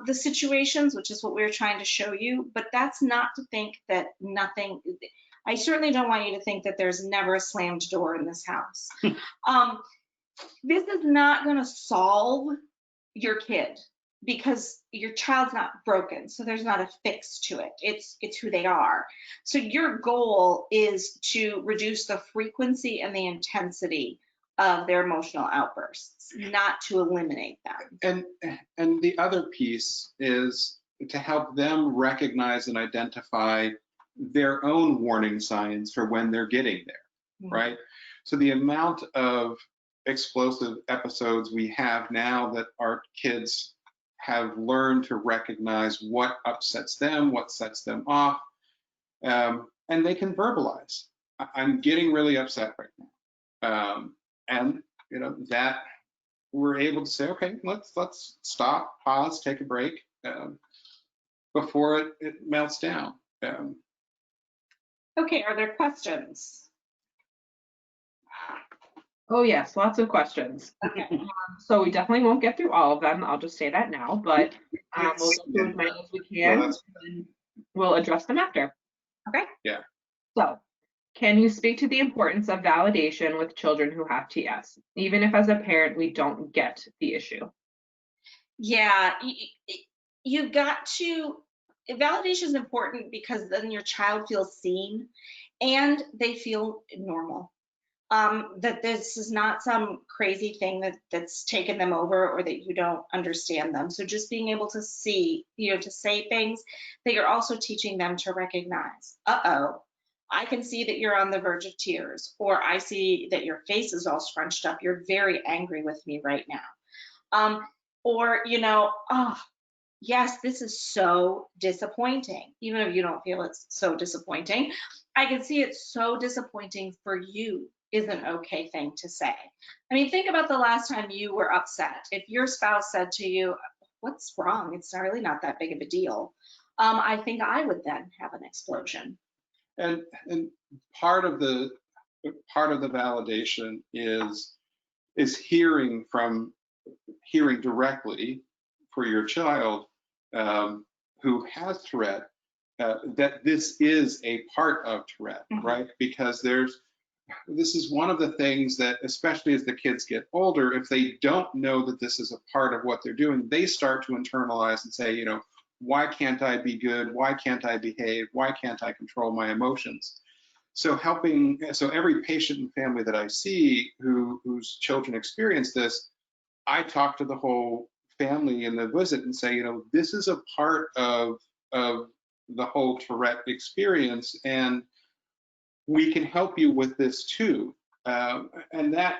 the situations, which is what we were trying to show you. But that's not to think that nothing, I certainly don't want you to think that there's never a slammed door in this house. This is not going to solve your kid, because your child's not broken, so there's not a fix to it. It's who they are. So your goal is to reduce the frequency and the intensity of their emotional outbursts, not to eliminate them. And the other piece is to help them recognize and identify their own warning signs for when they're getting there, right? So the amount of explosive episodes we have now that our kids have learned to recognize what upsets them, what sets them off, and they can verbalize. I'm getting really upset right now. And you know, that we're able to say, okay, let's stop, pause, take a break before it melts down. Okay, are there questions? Oh yes, lots of questions. Okay. So we definitely won't get through all of them. I'll just say that now, but we'll get through as many as we can, and we'll address them after. Okay. Yeah. So, Can you speak to the importance of validation with children who have TS, even if as a parent we don't get the issue? Yeah, you've got to, validation is important because then your child feels seen and they feel normal. That this is not some crazy thing that's taken them over or that you don't understand them. So just being able to see, to say things that you're also teaching them to recognize. Uh-oh, I can see that you're on the verge of tears, or I see that your face is all scrunched up. You're very angry with me right now. Or, oh, yes, this is so disappointing. Even if you don't feel it's so disappointing, I can see it's so disappointing for you is an okay thing to say. I mean, think about the last time you were upset. If your spouse said to you, what's wrong? It's really not that big of a deal. I think I would then have an explosion. And part of the validation is hearing directly for your child who has Tourette that this is a part of Tourette, right? Because this is one of the things that, especially as the kids get older, if they don't know that this is a part of what they're doing, they start to internalize and say, why can't I be good? Why can't I behave? Why can't I control my emotions? So every patient and family that I see whose children experience this, I talk to the whole family in the visit and say, this is a part of the whole Tourette experience, and we can help you with this too. And that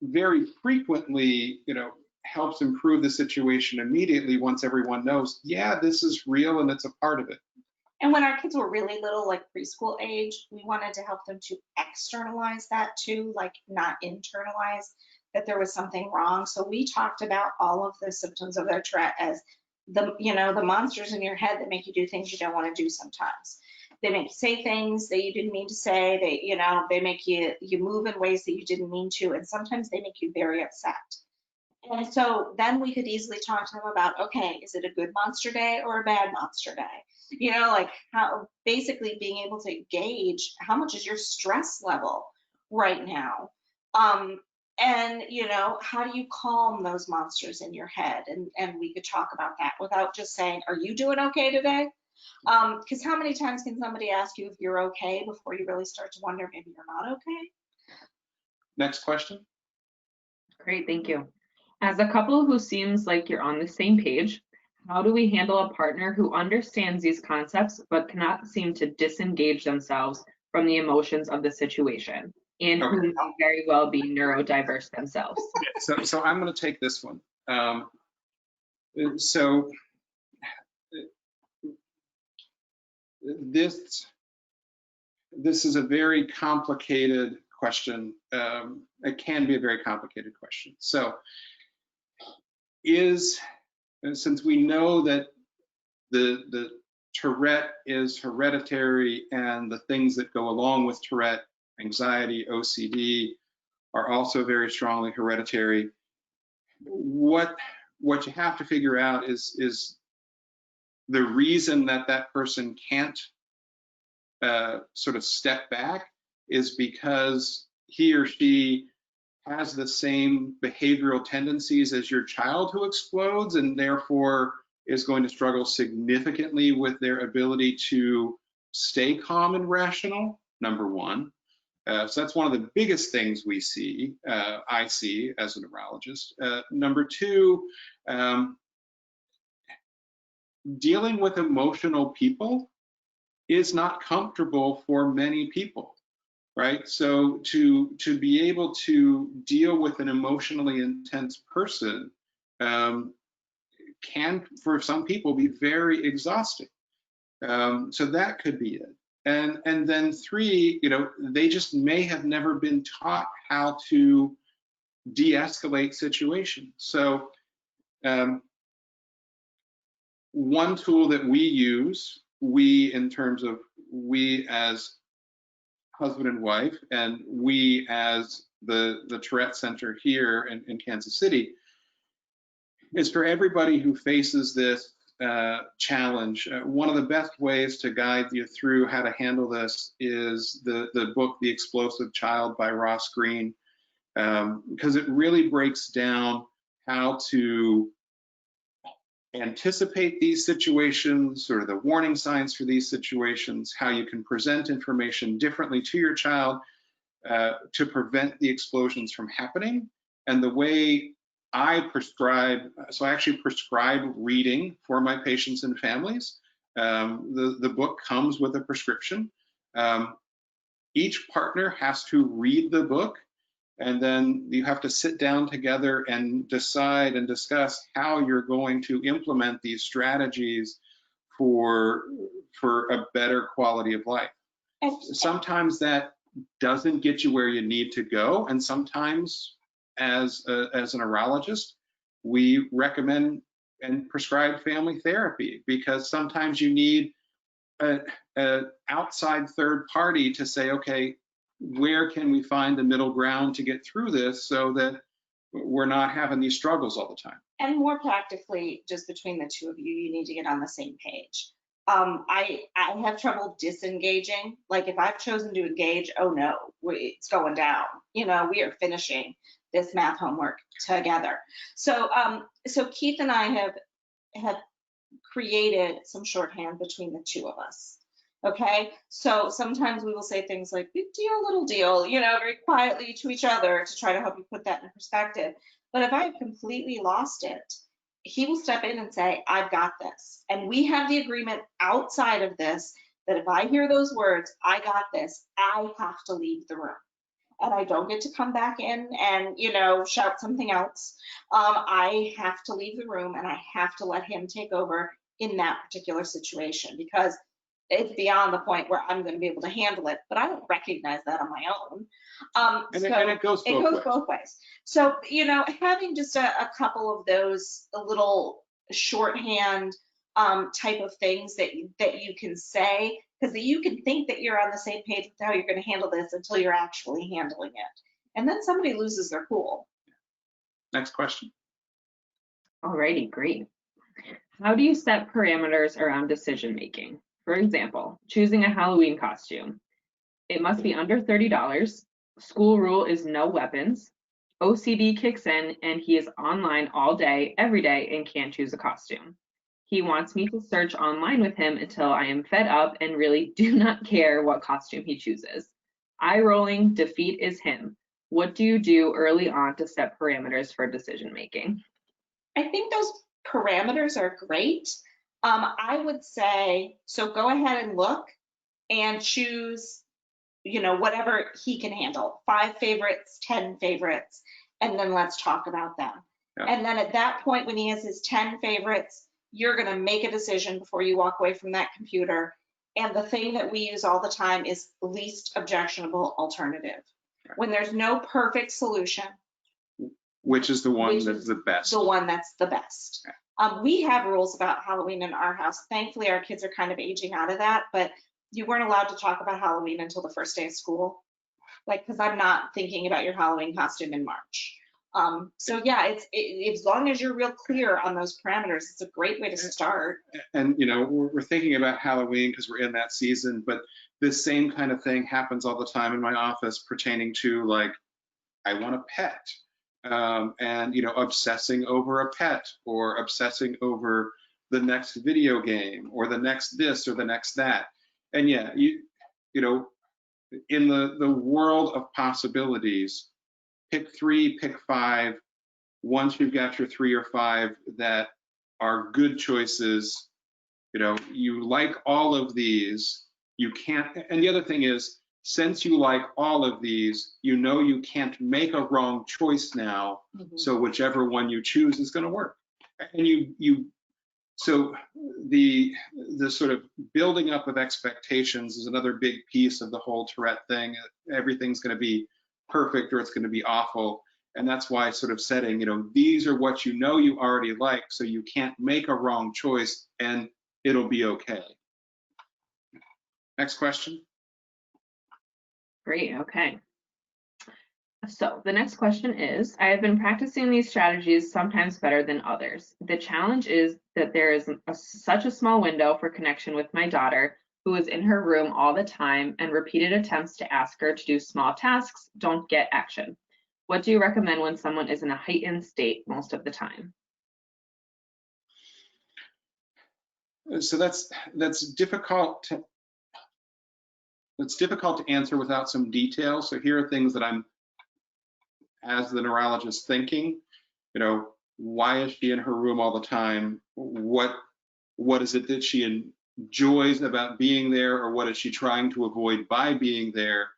very frequently, helps improve the situation immediately once everyone knows, yeah, this is real and it's a part of it. And when our kids were really little, like preschool age, we wanted to help them to externalize that too, like not internalize that there was something wrong. So we talked about all of the symptoms of their Tourette as the monsters in your head that make you do things you don't want to do sometimes. They make you say things that you didn't mean to say. They make you move in ways that you didn't mean to, and sometimes they make you very upset. And so then we could easily talk to them about, okay, is it a good monster day or a bad monster day? Like how basically being able to gauge how much is your stress level right now. And how do you calm those monsters in your head? And we could talk about that without just saying, are you doing okay today? Because how many times can somebody ask you if you're okay before you really start to wonder maybe you're not okay? Next question. Great, thank you. As a couple who seems like you're on the same page, how do we handle a partner who understands these concepts but cannot seem to disengage themselves from the emotions of the situation, and who may very well be neurodiverse themselves? So I'm going to take this one. So this is a very complicated question. It can be a very complicated question. So since we know that the Tourette is hereditary and the things that go along with Tourette, anxiety, OCD, are also very strongly hereditary, what you have to figure out is the reason that person can't sort of step back is because he or she has the same behavioral tendencies as your child who explodes, and therefore is going to struggle significantly with their ability to stay calm and rational, number one. So that's one of the biggest things we see, I see as a neurologist. Number two, dealing with emotional people is not comfortable for many people. Right, so to be able to deal with an emotionally intense person can, for some people, be very exhausting. So that could be it. And then three, they just may have never been taught how to de-escalate situations. So one tool that we use, in terms of we as husband and wife, and we as the Tourette Center here in Kansas City, is for everybody who faces this challenge, one of the best ways to guide you through how to handle this is the book, The Explosive Child by Ross Greene, because it really breaks down how to anticipate these situations, sort of the warning signs for these situations, how you can present information differently to your child to prevent the explosions from happening. And the way I prescribe, so I actually prescribe reading for my patients and families. The book comes with a prescription. Each partner has to read the book, and then you have to sit down together and decide and discuss how you're going to implement these strategies for a better quality of life. Sometimes that doesn't get you where you need to go, and sometimes as a neurologist, we recommend and prescribe family therapy, because sometimes you need an outside third party to say, okay, where can we find the middle ground to get through this so that we're not having these struggles all the time? And more practically, just between the two of you, you need to get on the same page. I have trouble disengaging. Like if I've chosen to engage, oh no, it's going down. You know, we are finishing this math homework together. So Keith and I have created some shorthand between the two of us. Okay, so sometimes we will say things like big deal, little deal, you know, very quietly to each other to try to help you put that in perspective. But if I've completely lost it, he will step in and say, I've got this. And we have the agreement outside of this that if I hear those words, I got this, I have to leave the room. And I don't get to come back in and, you know, shout something else. I have to leave the room and I have to let him take over in that particular situation, because it's beyond the point where I'm going to be able to handle it, but I don't recognize that on my own. And it goes both ways. So, you know, having just a couple of those little shorthand type of things that you can say, because you can think that you're on the same page with how you're going to handle this until you're actually handling it. And then somebody loses their cool. Next question. Alrighty, great. How do you set parameters around decision making? For example, choosing a Halloween costume. It must be under $30. School rule is no weapons. OCD kicks in and he is online all day, every day, and can't choose a costume. He wants me to search online with him until I am fed up and really do not care what costume he chooses. Eye rolling, defeat is him. What do you do early on to set parameters for decision making? I think those parameters are great. I would say, so go ahead and look and choose, you know, whatever he can handle, 5 favorites, 10 favorites, and then let's talk about them. Yeah. And then at that point, when he has his 10 favorites, you're going to make a decision before you walk away from that computer. And the thing that we use all the time is least objectionable alternative. Right. When there's no perfect solution, which is the one that's the best? The one that's the best. Okay. We have rules about Halloween in our house. Thankfully, our kids are kind of aging out of that, but you weren't allowed to talk about Halloween until the first day of school. Like, because I'm not thinking about your Halloween costume in March. So yeah, as long as you're real clear on those parameters, it's a great way to start. And you know, we're thinking about Halloween because we're in that season, but this same kind of thing happens all the time in my office pertaining to, like, I want a pet. And you know, obsessing over a pet, or obsessing over the next video game, or the next this or the next that. And yeah, you know, in the world of possibilities, pick 3, pick 5. Once you've got your 3 or 5 that are good choices, you know, you like all of these, you can't. And the other thing is, since you like all of these, you know you can't make a wrong choice now. Mm-hmm. So whichever one you choose is going to work. And so the sort of building up of expectations is another big piece of the whole Tourette thing. Everything's going to be perfect or it's going to be awful. And that's why sort of setting, you know, these are what you know you already like, so you can't make a wrong choice and it'll be okay. Next question. Great, okay. So the next question is, I have been practicing these strategies sometimes better than others. The challenge is that there is such a small window for connection with my daughter, who is in her room all the time, and repeated attempts to ask her to do small tasks don't get action. What do you recommend when someone is in a heightened state most of the time? So that's difficult to answer without some detail. So here are things that I'm, as the neurologist, thinking. You know, why is she in her room all the time? What is it that she enjoys about being there, or what is she trying to avoid by being there?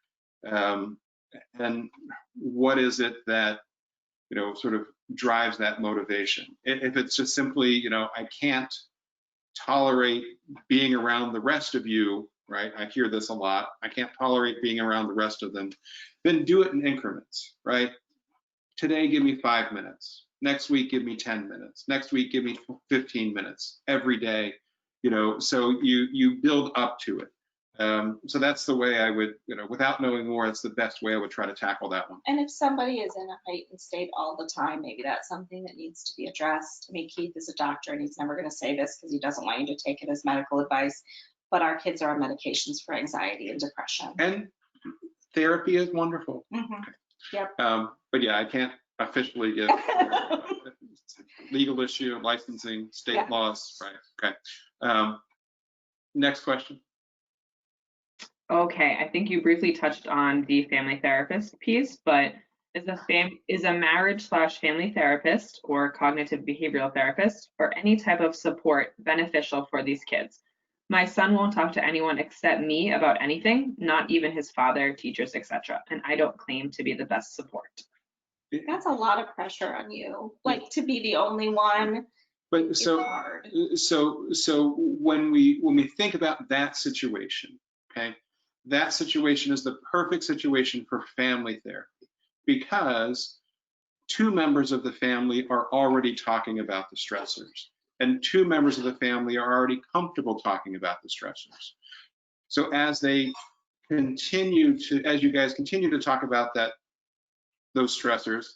And what is it that, you know, sort of drives that motivation? If it's just simply, you know, I can't tolerate being around the rest of you, right? I hear this a lot. I can't tolerate being around the rest of them. Then do it in increments, right? Today, give me 5 minutes. Next week, give me 10 minutes. Next week, give me 15 minutes every day, you know, so you build up to it. So that's the way I would, you know, without knowing more, it's the best way I would try to tackle that one. And if somebody is in a heightened state all the time, maybe that's something that needs to be addressed. I mean, Keith is a doctor and he's never going to say this because he doesn't want you to take it as medical advice, but our kids are on medications for anxiety and depression. And therapy is wonderful. Mm-hmm. Yep. But yeah, I can't officially give legal issue, licensing, state laws, right? Okay. Next question. Okay, I think you briefly touched on the family therapist piece, but is a marriage/family therapist or cognitive behavioral therapist or any type of support beneficial for these kids? My son won't talk to anyone except me about anything, not even his father, teachers, etc. And I don't claim to be the best support. That's a lot of pressure on you, like to be the only one. But so hard. so when we think about that situation, okay, that situation is the perfect situation for family therapy because two members of the family are already talking about the stressors, and two members of the family are already comfortable talking about the stressors. So as you guys continue to talk about those stressors,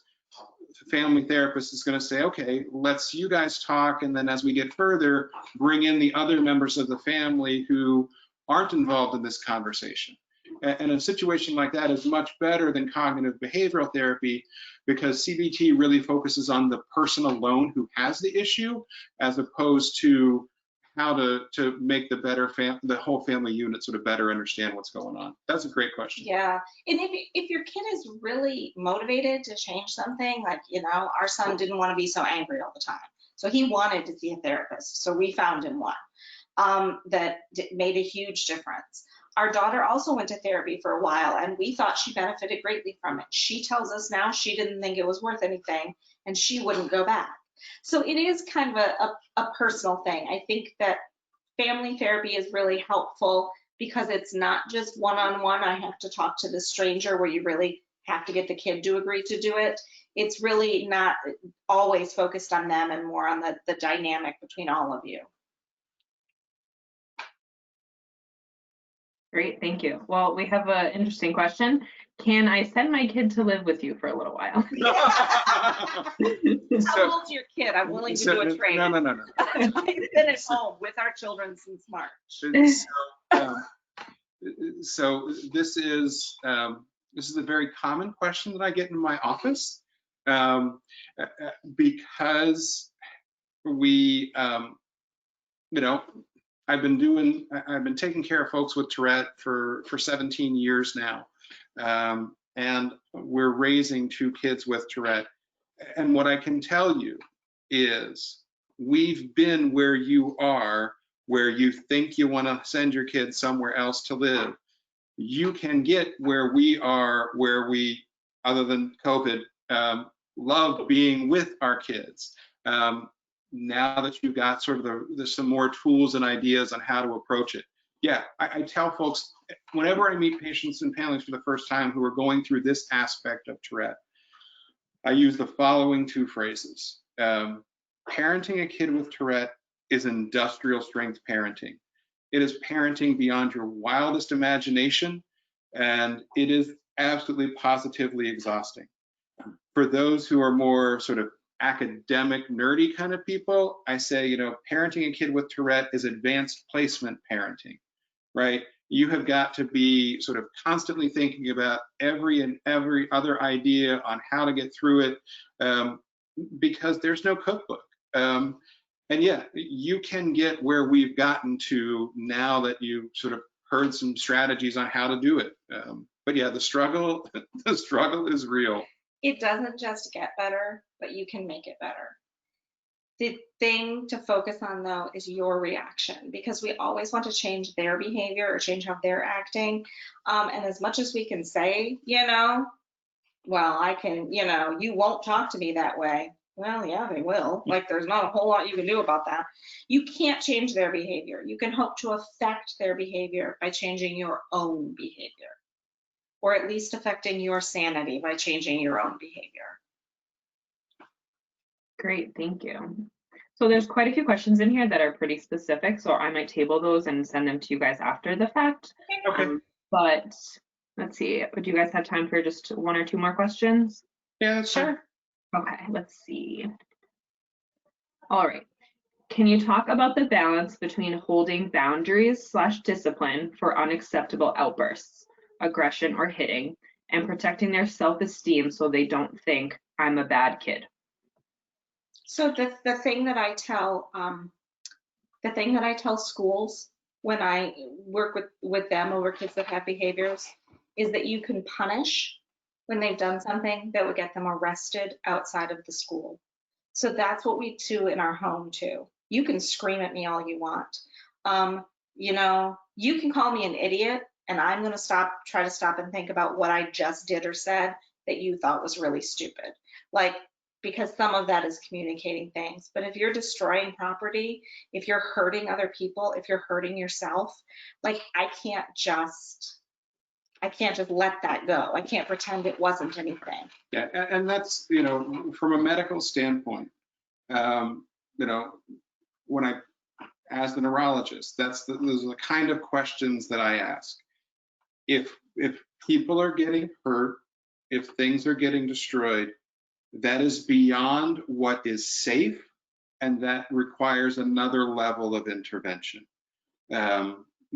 the family therapist is going to say, okay, let's you guys talk, and then as we get further, bring in the other members of the family who aren't involved in this conversation. And a situation like that is much better than cognitive behavioral therapy because CBT really focuses on the person alone who has the issue, as opposed to how to make the whole family unit sort of better understand what's going on. That's a great question. Yeah, and if your kid is really motivated to change something, like, you know, our son didn't want to be so angry all the time, so he wanted to see a therapist, so we found him one that made a huge difference. Our daughter also went to therapy for a while, and we thought she benefited greatly from it. She tells us now she didn't think it was worth anything, and she wouldn't go back. So it is kind of a personal thing. I think that family therapy is really helpful because it's not just one-on-one, I have to talk to the stranger, where you really have to get the kid to agree to do it. It's really not always focused on them and more on the dynamic between all of you. Great, thank you. Well, we have an interesting question. Can I send my kid to live with you for a little while? How old's your kid? I'm willing to do a trade. No. He's been at home with our children since March. So this is a very common question that I get in my office because we, you know, I've been taking care of folks with Tourette for 17 years now, and we're raising two kids with Tourette. And what I can tell you is we've been where you are, where you think you want to send your kids somewhere else to live. You can get where we are, where we, other than COVID, love being with our kids. Now that you've got sort of some more tools and ideas on how to approach it. Yeah, I tell folks, whenever I meet patients and families for the first time who are going through this aspect of Tourette, I use the following two phrases. Parenting a kid with Tourette is industrial strength parenting. It is parenting beyond your wildest imagination, and it is absolutely positively exhausting. For those who are more sort of academic, nerdy kind of people, I say, you know, parenting a kid with Tourette is advanced placement parenting, right? You have got to be sort of constantly thinking about every other idea on how to get through it, because there's no cookbook. And yeah, you can get where we've gotten to now that you sort of heard some strategies on how to do it. But yeah, the struggle is real. It doesn't just get better, but you can make it better. The thing to focus on though is your reaction, because we always want to change their behavior or change how they're acting. And as much as we can say, you know, well, I can, you know, you won't talk to me that way. Well, yeah, they will. Like, there's not a whole lot you can do about that. You can't change their behavior. You can hope to affect their behavior by changing your own behavior, or at least affecting your sanity by changing your own behavior. Great, thank you. So there's quite a few questions in here that are pretty specific, so I might table those and send them to you guys after the fact. Okay. But let's see, would you guys have time for just one or two more questions? Yeah, that's fine. Sure. Okay, let's see. All right. Can you talk about the balance between holding boundaries/discipline for unacceptable outbursts, aggression, or hitting, and protecting their self-esteem so they don't think I'm a bad kid? So the thing that I tell schools when I work with them over kids that have behaviors is that you can punish when they've done something that would get them arrested outside of the school. So that's what we do in our home too. You can scream at me all you want. You know, you can call me an idiot and I'm going to try to stop and think about what I just did or said that you thought was really stupid. Like, because some of that is communicating things. But if you're destroying property, if you're hurting other people, if you're hurting yourself, like, I can't just let that go. I can't pretend it wasn't anything. Yeah, and that's, you know, from a medical standpoint, you know, when I, as the neurologist, those are the kind of questions that I ask. If people are getting hurt, if things are getting destroyed, that is beyond what is safe, and that requires another level of intervention.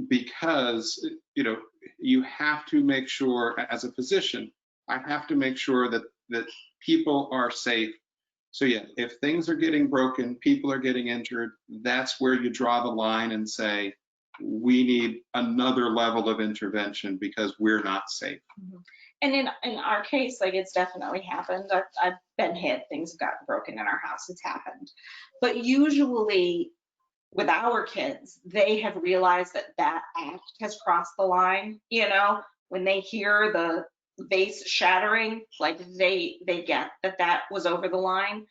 Because, you know, you have to make sure, as a physician, I have to make sure that people are safe. So yeah, if things are getting broken, people are getting injured, that's where you draw the line and say, we need another level of intervention because we're not safe. Mm-hmm. And in our case, like, it's definitely happened. I've been hit, things have gotten broken in our house, it's happened. But usually with our kids, they have realized that act has crossed the line. You know, when they hear the vase shattering, like, they get that was over the line.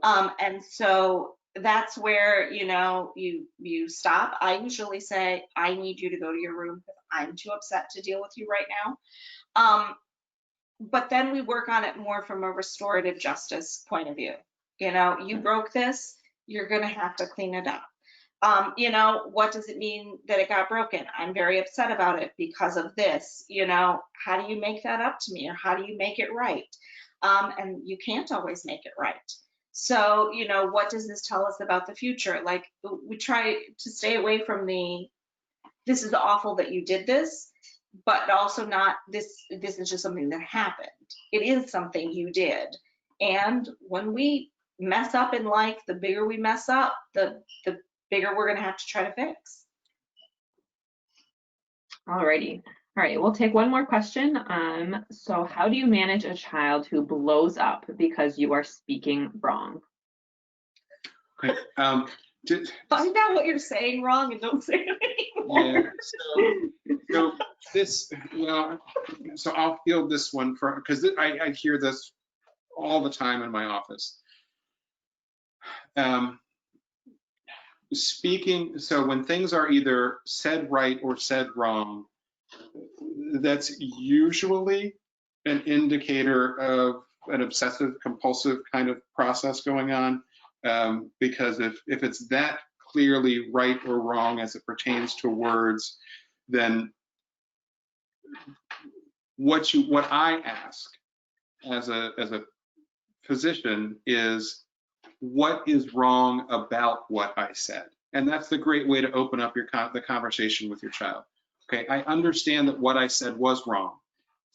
And so that's where, you know, you stop. I usually say, I need you to go to your room because I'm too upset to deal with you right now. But then we work on it more from a restorative justice point of view. You know, you broke this, you're going to have to clean it up. You know, what does it mean that it got broken? I'm very upset about it because of this. You know, how do you make that up to me, or how do you make it right? And you can't always make it right. So, you know, what does this tell us about the future? Like, we try to stay away from this is awful that you did this, but also not this is just something that happened. It is something you did. And when we mess up in life, the bigger we mess up, the bigger we're going to have to try to fix. Alrighty. All right, we'll take one more question. So how do you manage a child who blows up because you are speaking wrong? Okay. Find out what you're saying wrong and don't say it anymore. Yeah. So I'll field this one because I hear this all the time in my office. So when things are either said right or said wrong, that's usually an indicator of an obsessive compulsive kind of process going on. Because if it's that clearly right or wrong as it pertains to words, then what I ask as a physician is, what is wrong about what I said? And that's the great way to open up the conversation with your child. Okay, I understand that what I said was wrong.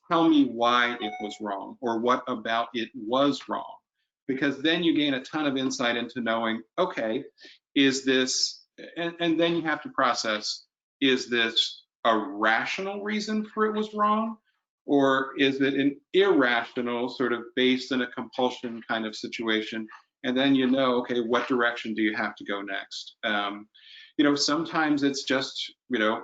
Tell me why it was wrong, or what about it was wrong. Because then you gain a ton of insight into knowing, okay, is this, and then you have to process, is this a rational reason for it was wrong? Or is it an irrational, sort of based in a compulsion kind of situation? And then you know, okay, what direction do you have to go next? Sometimes it's just, and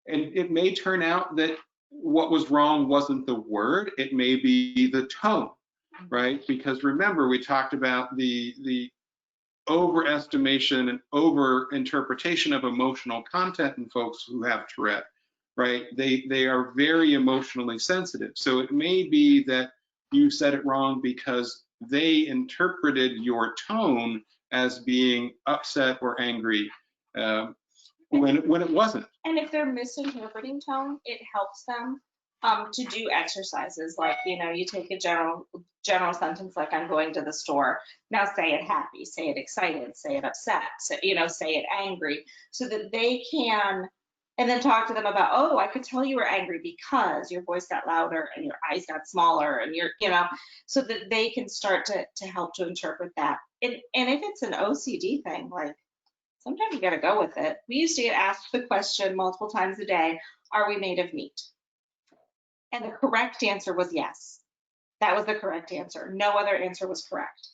it may turn out that what was wrong wasn't the word, it may be the tone, right? Because remember, we talked about the overestimation and over-interpretation of emotional content in folks who have Tourette, right? They are very emotionally sensitive. So it may be that you said it wrong because they interpreted your tone as being upset or angry when it wasn't. And if they're misinterpreting tone, it helps them to do exercises like, you take a general sentence like, I'm going to the store. Now say it happy, say it excited, say it upset, say it angry, so that they can, and then talk to them about, oh, I could tell you were angry because your voice got louder and your eyes got smaller and so that they can start to help to interpret that. And if it's an OCD thing, like, sometimes you got to go with it. We used to get asked the question multiple times a day, are we made of meat? And the correct answer was yes. That was the correct answer. No other answer was correct.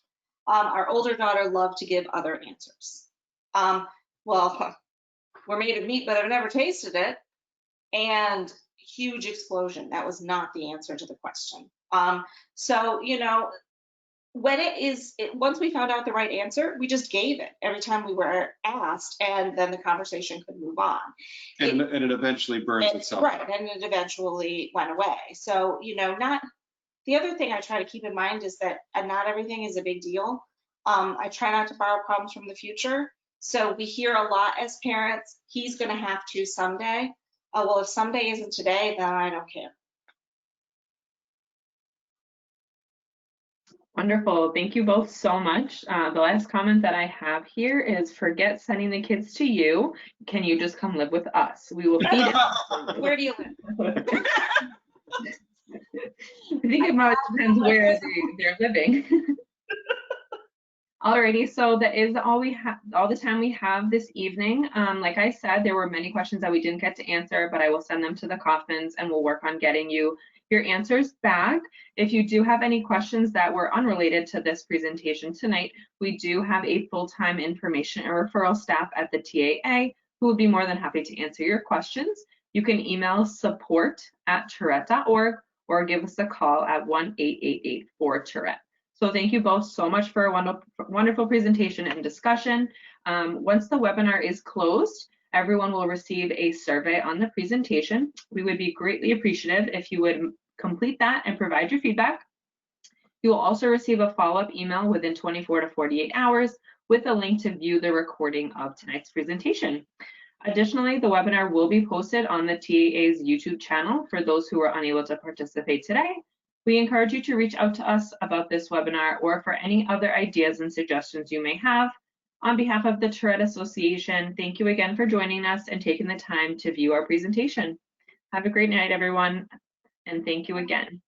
Our older daughter loved to give other answers. Well, we're made of meat, but I've never tasted it. And huge explosion. That was not the answer to the question. So, when once we found out the right answer, we just gave it every time we were asked, and then the conversation could move on. And it eventually burns itself right, out. and it eventually went away. So, the other thing I try to keep in mind is that not everything is a big deal. I try not to borrow problems from the future. So we hear a lot as parents, he's going to have to someday. Well, if someday isn't today, then I don't care. Wonderful. Thank you both so much. The last comment that I have here is, forget sending the kids to you. Can you just come live with us? We will feed it. Where do you live? I think it much depends where they're living. Alrighty, so that is all the time we have this evening. Like I said, there were many questions that we didn't get to answer, but I will send them to the coffins and we'll work on getting you your answers back. If you do have any questions that were unrelated to this presentation tonight, we do have a full-time information and referral staff at the TAA who would be more than happy to answer your questions. You can email support@tourette.org or give us a call at 1-888-4-TOURETTE. So thank you both so much for a wonderful presentation and discussion. Once the webinar is closed, everyone will receive a survey on the presentation. We would be greatly appreciative if you would complete that and provide your feedback. You will also receive a follow-up email within 24 to 48 hours with a link to view the recording of tonight's presentation. Additionally, the webinar will be posted on the TAA's YouTube channel for those who are unable to participate today. We encourage you to reach out to us about this webinar or for any other ideas and suggestions you may have. On behalf of the Tourette Association, thank you again for joining us and taking the time to view our presentation. Have a great night, everyone, and thank you again.